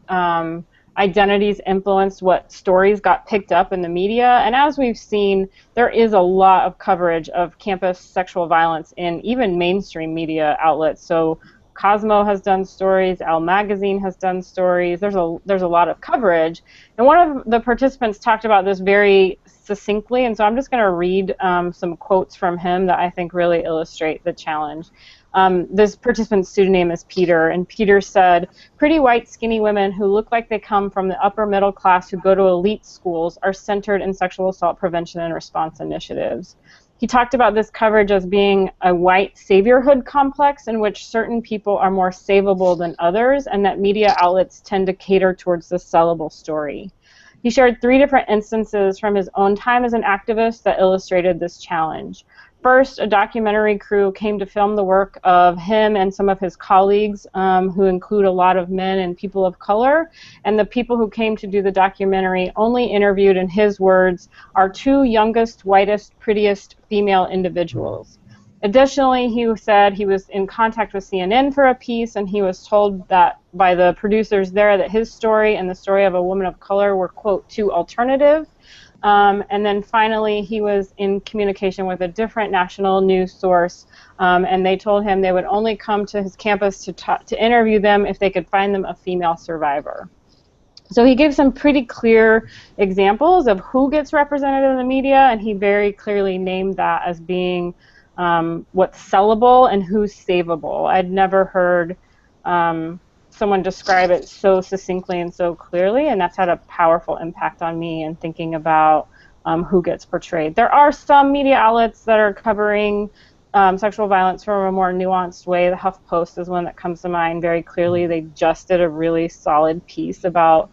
identities influenced what stories got picked up in the media. And as we've seen, there is a lot of coverage of campus sexual violence in even mainstream media outlets. So Cosmo has done stories, Elle Magazine has done stories, there's a lot of coverage. And one of the participants talked about this very succinctly, and so I'm just going to read some quotes from him that I think really illustrate the challenge. This participant's pseudonym is Peter, and Peter said, "Pretty white, skinny women who look like they come from the upper middle class who go to elite schools are centered in sexual assault prevention and response initiatives." He talked about this coverage as being a white saviorhood complex in which certain people are more savable than others, and that media outlets tend to cater towards the sellable story. He shared 3 different instances from his own time as an activist that illustrated this challenge. First, a documentary crew came to film the work of him and some of his colleagues, who include a lot of men and people of color, and the people who came to do the documentary only interviewed, in his words, our 2 youngest, whitest, prettiest female individuals. Additionally, he said he was in contact with CNN for a piece, and he was told that by the producers there that his story and the story of a woman of color were, quote, too alternative. And then finally, he was in communication with a different national news source, and they told him they would only come to his campus to interview them if they could find them a female survivor. So he gave some pretty clear examples of who gets represented in the media, and he very clearly named that as being what's sellable and who's savable. I'd never heard someone describe it so succinctly and so clearly, and that's had a powerful impact on me in thinking about who gets portrayed. There are some media outlets that are covering sexual violence from a more nuanced way. The HuffPost is one that comes to mind very clearly. They just did a really solid piece about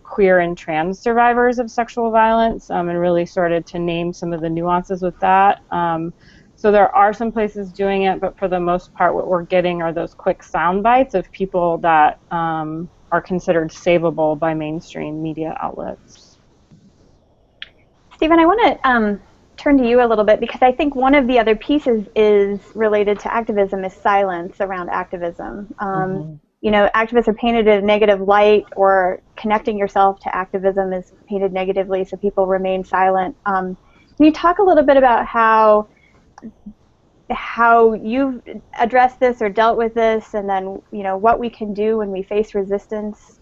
queer and trans survivors of sexual violence, and really started to name some of the nuances with that. So there are some places doing it, but for the most part what we're getting are those quick sound bites of people that are considered savable by mainstream media outlets. Stephen, I want to turn to you a little bit, because I think one of the other pieces is related to activism is silence around activism. You know, activists are painted in a negative light, or connecting yourself to activism is painted negatively, so people remain silent. Can you talk a little bit about how you've addressed this or dealt with this, and then, you know, what we can do when we face resistance?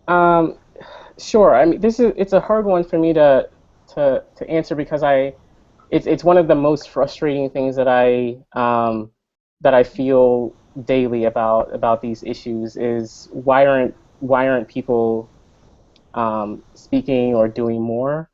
Sure. I mean, it's a hard one for me to answer, because it's one of the most frustrating things that I feel daily about these issues is why aren't people speaking or doing more?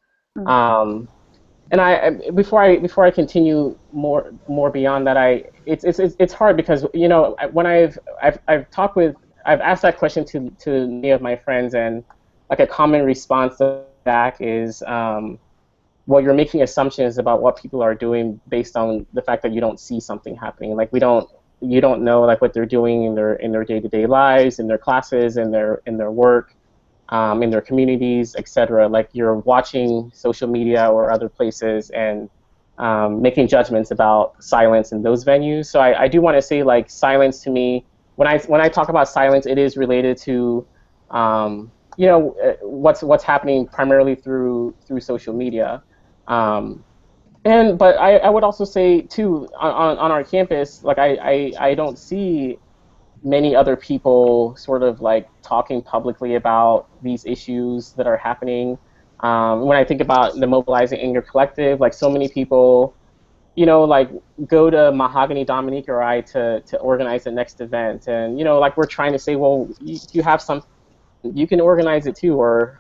And before I continue more beyond that, it's hard, because, you know, when I've asked that question to many of my friends, and like a common response back is, well, you're making assumptions about what people are doing based on the fact that you don't see something happening. Like you don't know like what they're doing in their day-to-day lives, in their classes, in their work. In their communities, etc. Like you're watching social media or other places and making judgments about silence in those venues. So I do want to say, like, silence to me, when I talk about silence, it is related to you know, what's happening primarily through social media. But I would also say too, on our campus, like I don't see many other people sort of like talking publicly about these issues that are happening. When I think about the Mobilizing Anger Collective, like so many people, you know, like go to Mahogany, Dominique, or I to organize the next event, and you know, like we're trying to say, well, you have some, you can organize it too, or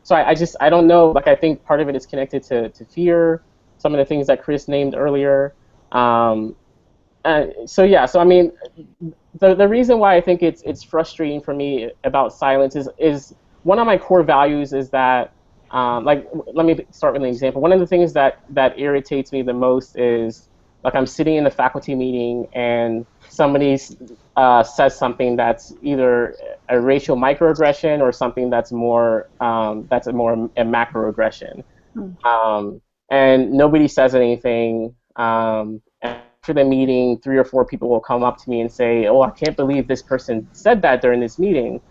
so I don't know. Like I think part of it is connected to fear, some of the things that Chris named earlier. So yeah, so I mean, the reason why I think it's frustrating for me about silence is one of my core values is that, like, let me start with an example. One of the things that irritates me the most is, like, I'm sitting in a faculty meeting and somebody says something that's either a racial microaggression or something that's more a macroaggression, and nobody says anything. After the meeting, 3 or 4 people will come up to me and say, "Oh, I can't believe this person said that during this meeting."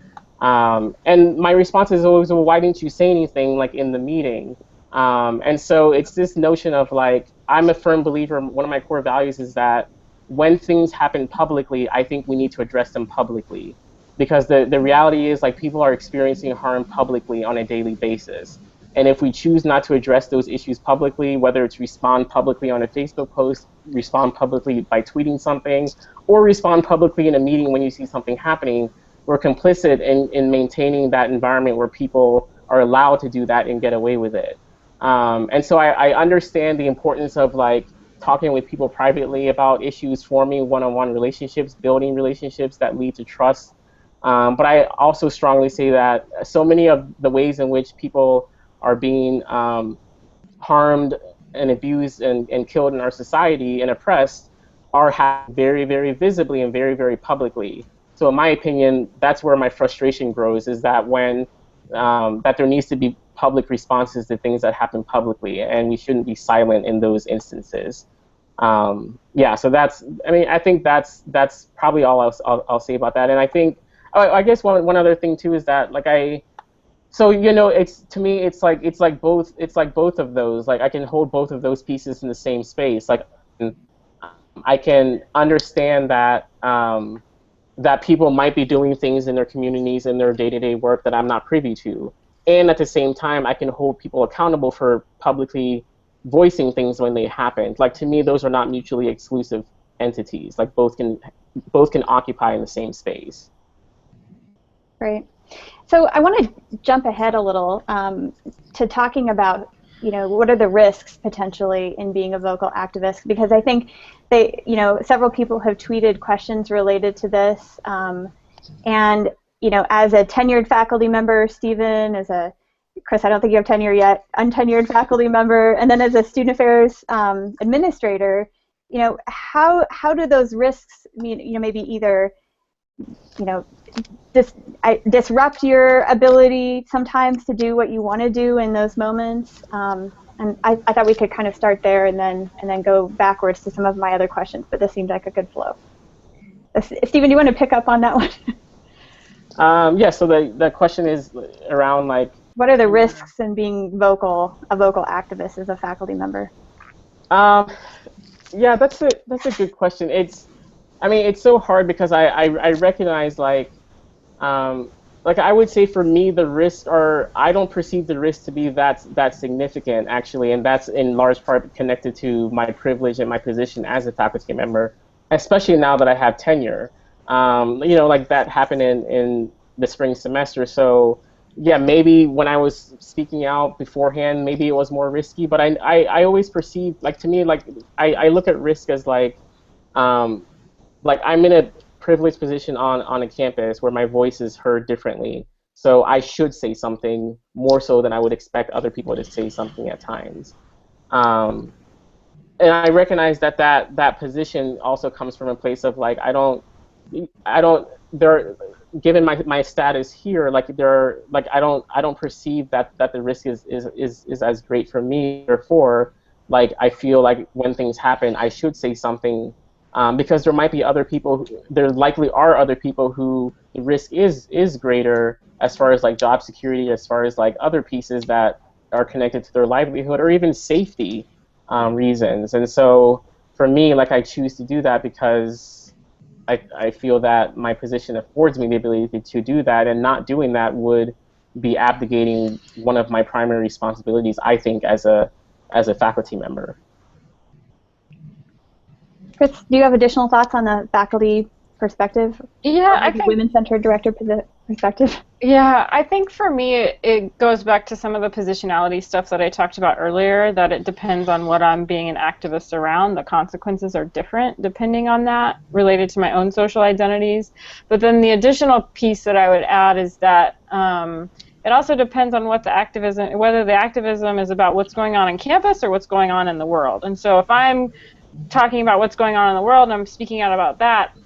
And my response is always, "Well, why didn't you say anything like in the meeting?" And so it's this notion of like, I'm a firm believer. One of my core values is that when things happen publicly, I think we need to address them publicly, because the reality is like people are experiencing harm publicly on a daily basis. And if we choose not to address those issues publicly, whether it's respond publicly on a Facebook post, respond publicly by tweeting something, or respond publicly in a meeting when you see something happening, we're complicit in maintaining that environment where people are allowed to do that and get away with it. And so I understand the importance of like talking with people privately about issues, forming one-on-one relationships, building relationships that lead to trust. But I also strongly say that so many of the ways in which people are being harmed and abused and killed in our society and oppressed are happening very, very visibly and very, very publicly. So in my opinion, that's where my frustration grows, is that when that there needs to be public responses to things that happen publicly, and we shouldn't be silent in those instances. Yeah, so that's, I mean, I think that's probably all I'll say about that. And I think, I guess one other thing too is that so you know, it's, to me, it's like both of those. Like I can hold both of those pieces in the same space. Like I can understand that that people might be doing things in their communities in their day-to-day work that I'm not privy to, and at the same time, I can hold people accountable for publicly voicing things when they happen. Like to me, those are not mutually exclusive entities. Like both can occupy in the same space. Right. So I want to jump ahead a little to talking about, you know, what are the risks potentially in being a vocal activist? Because I think several people have tweeted questions related to this. And, you know, as a tenured faculty member, Stephen, Chris, I don't think you have tenure yet, untenured faculty member, and then as a student affairs administrator, you know, how do those risks, you know, maybe either, you know, disrupt your ability sometimes to do what you want to do in those moments? And I thought we could kind of start there and then go backwards to some of my other questions, but this seemed like a good flow. Stephen, do you want to pick up on that one? Yeah, so the question is around like, what are the risks in being a vocal activist as a faculty member? Yeah, that's a good question. I mean, it's so hard because I recognize like I would say for me the risks are, I don't perceive the risks to be that significant actually, and that's in large part connected to my privilege and my position as a faculty member, especially now that I have tenure. You know, like that happened in the spring semester, so yeah, maybe when I was speaking out beforehand, maybe it was more risky, but I always perceive, like to me, like I look at risk as like I'm in a privileged position on a campus where my voice is heard differently. So I should say something more so than I would expect other people to say something at times. And I recognize that position also comes from a place of like, given my status here, like I don't perceive that the risk is as great for me. Therefore, like I feel like when things happen, I should say something. Because there might be other people, there likely are other people who the risk is greater as far as like job security, as far as like other pieces that are connected to their livelihood or even safety reasons. And so for me, like I choose to do that because I feel that my position affords me the ability to do that, and not doing that would be abdicating one of my primary responsibilities, I think, as a faculty member. Chris, do you have additional thoughts on the faculty perspective? Yeah, I think women-centered director perspective. Yeah, I think for me it goes back to some of the positionality stuff that I talked about earlier, that it depends on what I'm being an activist around. The consequences are different depending on that, related to my own social identities. But then the additional piece that I would add is that it also depends on what the activism, whether the activism is about what's going on campus or what's going on in the world. And so if I'm talking about what's going on in the world and I'm speaking out about that,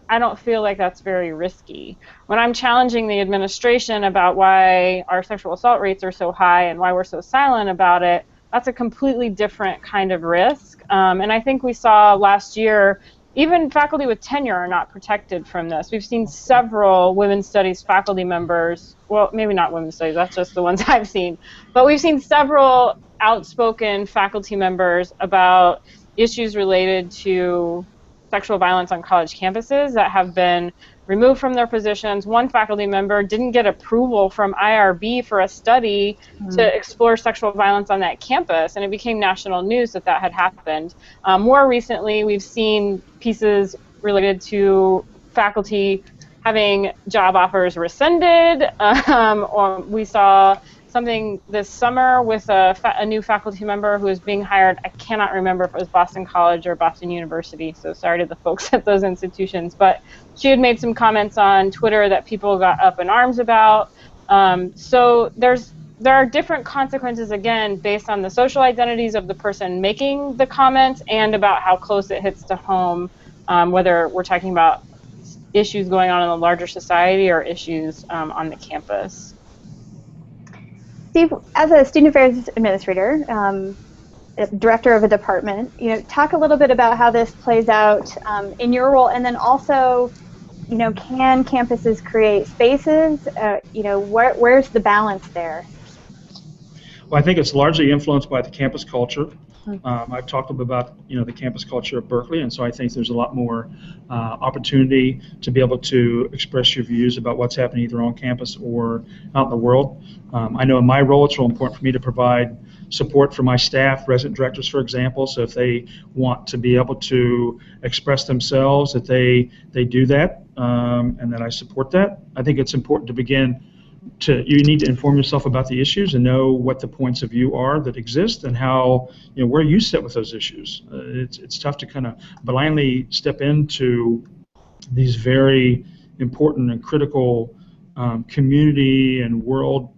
I don't feel like that's very risky. When I'm challenging the administration about why our sexual assault rates are so high and why we're so silent about it, that's a completely different kind of risk. And I think we saw last year, even faculty with tenure are not protected from this. We've seen several women's studies faculty members, well, maybe not women's studies, that's just the ones I've seen, but we've seen several outspoken faculty members about issues related to sexual violence on college campuses that have been removed from their positions. One faculty member didn't get approval from IRB for a study to explore sexual violence on that campus, and it became national news that that had happened. More recently, we've seen pieces related to faculty having job offers rescinded, or we saw something this summer with a new faculty member who is being hired. I cannot remember if it was Boston College or Boston University, so sorry to the folks at those institutions, but she had made some comments on Twitter that people got up in arms about. So there are different consequences, again, based on the social identities of the person making the comment and about how close it hits to home, whether we're talking about issues going on in the larger society or issues on the campus. Steve, as a student affairs administrator, director of a department, talk a little bit about how this plays out in your role, and then also, can campuses create spaces? Where's the balance there? Well, I think it's largely influenced by the campus culture. I've talked about the campus culture of Berkeley, and so I think there's a lot more opportunity to be able to express your views about what's happening either on campus or out in the world. I know in my role it's real important for me to provide support for my staff, resident directors, for example, so if they want to be able to express themselves, that they do that, and that I support that. I think it's important to begin you need to inform yourself about the issues and know what the points of view are that exist and how, where you sit with those issues. It's tough to kind of blindly step into these very important and critical community and world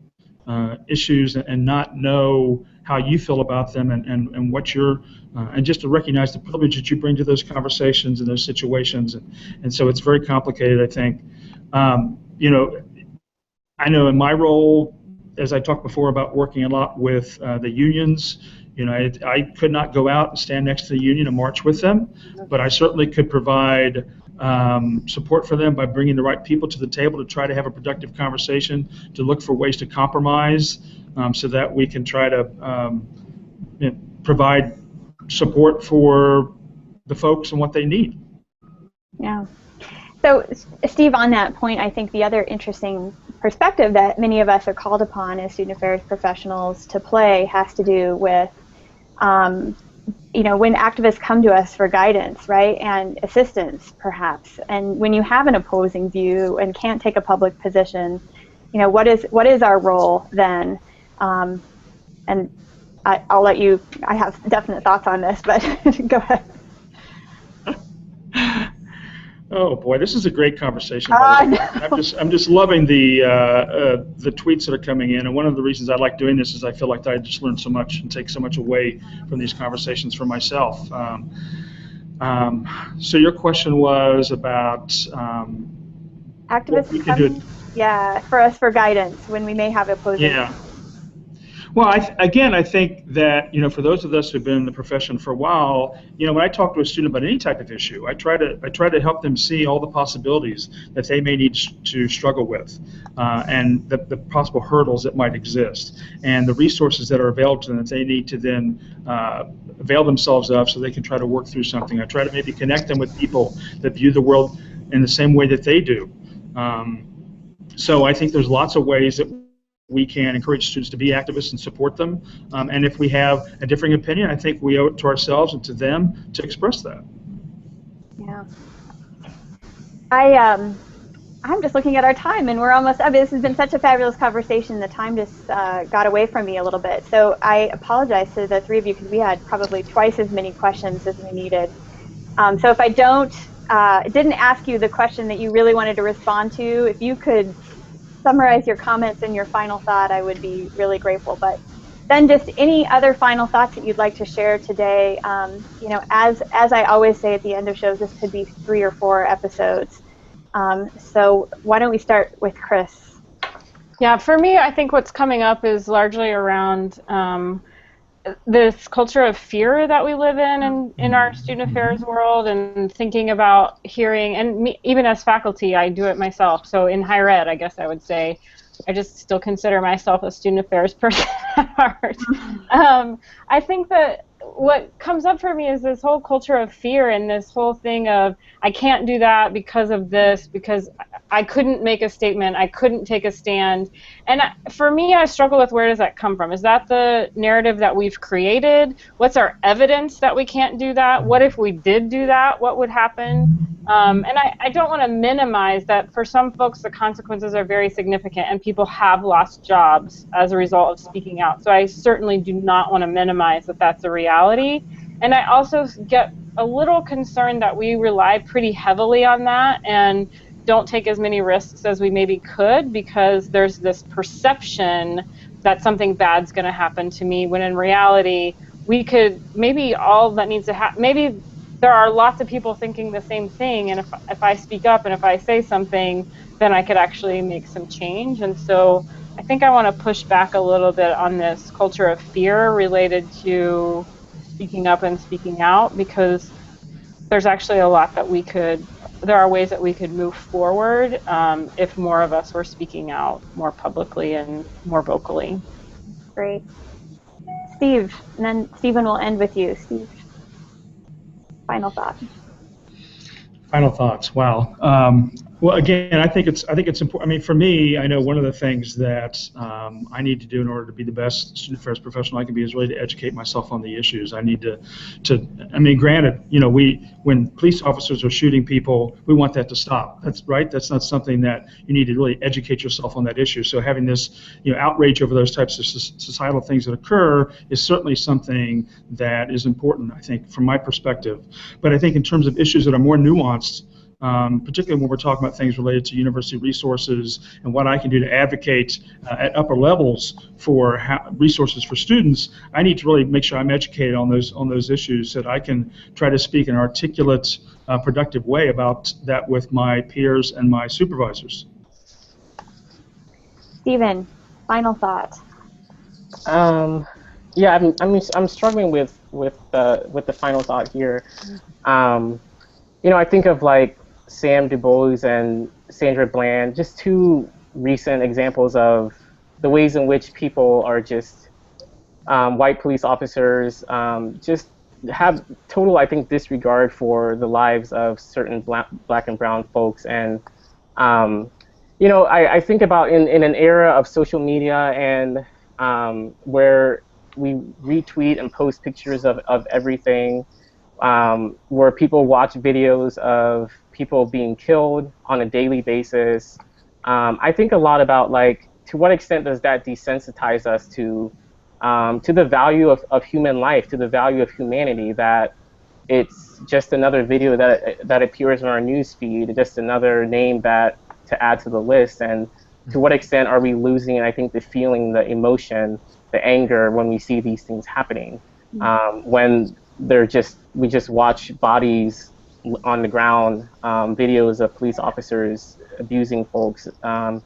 issues and not know how you feel about them and what you're, and just to recognize the privilege that you bring to those conversations and those situations. And so it's very complicated, I think. I know in my role, as I talked before about working a lot with the unions, I could not go out and stand next to the union and march with them, but I certainly could provide support for them by bringing the right people to the table to try to have a productive conversation, to look for ways to compromise so that we can try to provide support for the folks and what they need. Yeah. So, Steve, on that point, I think the other interesting perspective that many of us are called upon as student affairs professionals to play has to do with, when activists come to us for guidance, right, and assistance, perhaps, and when you have an opposing view and can't take a public position, what is our role then? And I'll let you. I have definite thoughts on this, but go ahead. Oh boy, this is a great conversation. I'm just loving the tweets that are coming in, and one of the reasons I like doing this is I feel like I just learn so much and take so much away from these conversations for myself. So your question was about activists coming, for us for guidance when we may have opposing. Yeah. Well, I think that, for those of us who've been in the profession for a while, when I talk to a student about any type of issue, I try to help them see all the possibilities that they may need to struggle with, and the possible hurdles that might exist, and the resources that are available to them that they need to then avail themselves of so they can try to work through something. I try to maybe connect them with people that view the world in the same way that they do. So I think there's lots of ways that we can encourage students to be activists and support them. And if we have a differing opinion, I think we owe it to ourselves and to them to express that. Yeah. I'm just looking at our time, and we're almost up. This has been such a fabulous conversation. The time just got away from me a little bit. So I apologize to the three of you because we had probably twice as many questions as we needed. So if I didn't ask you the question that you really wanted to respond to, if you could summarize your comments and your final thought, I would be really grateful. But then just any other final thoughts that you'd like to share today. As I always say at the end of shows, this could be 3 or 4 episodes. So why don't we start with Chris? Yeah, for me, I think what's coming up is largely around this culture of fear that we live in our student affairs world, and thinking about hearing, and me, even as faculty, I do it myself. So in higher ed, I guess I would say, I just still consider myself a student affairs person at heart. I think that what comes up for me is this whole culture of fear and this whole thing of, I can't do that because of this, because I couldn't make a statement, I couldn't take a stand. And for me, I struggle with, where does that come from? Is that the narrative that we've created? What's our evidence that we can't do that? What if we did do that? What would happen? And I don't want to minimize that. For some folks, the consequences are very significant, and people have lost jobs as a result of speaking out. So I certainly do not want to minimize that that's a reality. And I also get a little concerned that we rely pretty heavily on that and don't take as many risks as we maybe could, because there's this perception that something bad's going to happen to me, when in reality, we could, maybe all that needs to happen, maybe there are lots of people thinking the same thing, and if I speak up and if I say something, then I could actually make some change. And so I think I want to push back a little bit on this culture of fear related to speaking up and speaking out, because there's actually a lot that there are ways that we could move forward if more of us were speaking out more publicly and more vocally. Great. Steve, and then Stephen will end with you. Steve, final thoughts. Final thoughts. Wow. Well, again, I think it's important. I mean, for me, I know one of the things that I need to do in order to be the best student affairs professional I can be is really to educate myself on the issues. I need to. I mean, granted, when police officers are shooting people, we want that to stop. That's right. That's not something that you need to really educate yourself on that issue. So having this, outrage over those types of societal things that occur is certainly something that is important, I think, from my perspective. But I think in terms of issues that are more nuanced, particularly when we're talking about things related to university resources and what I can do to advocate at upper levels for resources for students, I need to really make sure I'm educated on those issues so that I can try to speak in an articulate, productive way about that with my peers and my supervisors. Stephen, final thought. Yeah, I'm struggling with the final thought here. I think of like Sam DuBose and Sandra Bland, just two recent examples of the ways in which people are just white police officers just have total, I think, disregard for the lives of certain black and brown folks. And I think about in an era of social media and where we retweet and post pictures of everything, where people watch videos of people being killed on a daily basis. I think a lot about, like, to what extent does that desensitize us to the value of human life, to the value of humanity, that it's just another video that appears in our news feed, just another name to add to the list. And to what extent are we losing, I think, the feeling, the emotion, the anger when we see these things happening, when we just watch bodies on the ground, videos of police officers abusing folks. I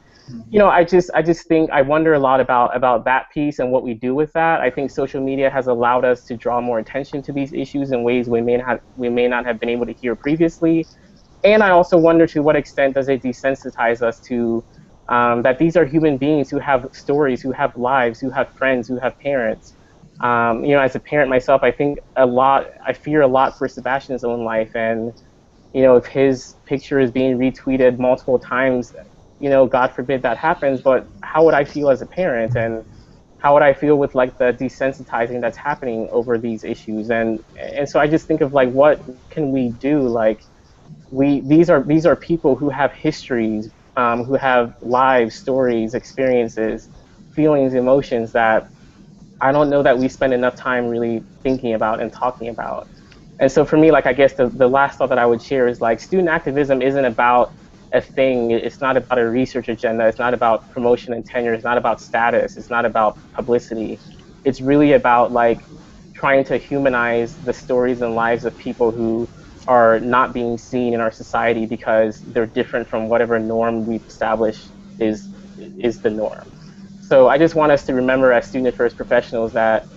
just think, I wonder a lot about that piece and what we do with that. I think social media has allowed us to draw more attention to these issues in ways we may not have been able to hear previously. And I also wonder, to what extent does it desensitize us to that these are human beings who have stories, who have lives, who have friends, who have parents. As a parent myself, I fear a lot for Sebastian's own life, and if his picture is being retweeted multiple times, God forbid that happens, but how would I feel as a parent, and how would I feel with, like, the desensitizing that's happening over these issues? And so I just think of, like, what can we do? Like, these are people who have histories, who have lives, stories, experiences, feelings, emotions that I don't know that we spend enough time really thinking about and talking about. And so for me, like, I guess the last thought that I would share is, like, student activism isn't about a thing. It's not about a research agenda. It's not about promotion and tenure. It's not about status. It's not about publicity. It's really about, like, trying to humanize the stories and lives of people who are not being seen in our society because they're different from whatever norm we've established is the norm. So I just want us to remember, as student affairs professionals, that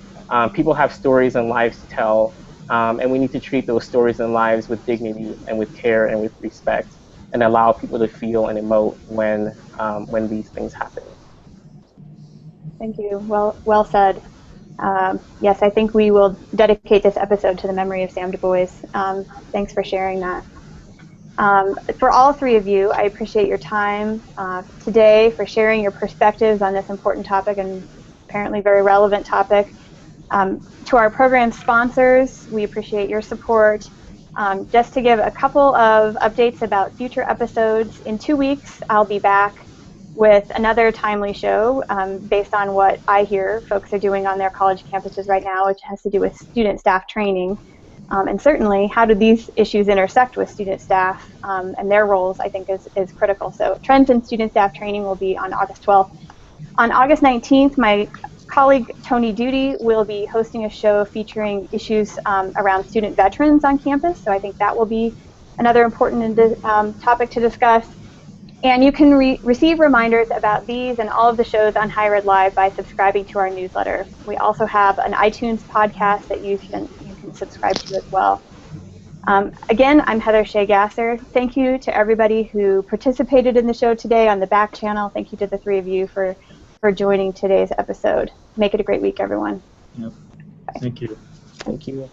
people have stories and lives to tell, and we need to treat those stories and lives with dignity and with care and with respect, and allow people to feel and emote when these things happen. Thank you. Well said. Yes, I think we will dedicate this episode to the memory of Sam DuBose. Thanks for sharing that. For all three of you, I appreciate your time today, for sharing your perspectives on this important topic and apparently very relevant topic. To our program sponsors, we appreciate your support. Just to give a couple of updates about future episodes, in 2 weeks I'll be back with another timely show based on what I hear folks are doing on their college campuses right now, which has to do with student staff training. And certainly, how do these issues intersect with student staff and their roles, I think, is critical. So Trends in Student Staff Training will be on August 12th. On August 19th, my colleague Tony Duty will be hosting a show featuring issues around student veterans on campus. So I think that will be another important topic to discuss. And you can receive reminders about these and all of the shows on Higher Ed Live by subscribing to our newsletter. We also have an iTunes podcast that you can subscribe to as well. Again, I'm Heather Shea Gasser. Thank you to everybody who participated in the show today on the back channel. Thank you to the three of you for joining today's episode. Make it a great week, everyone. Yep. Thank you. Thank you.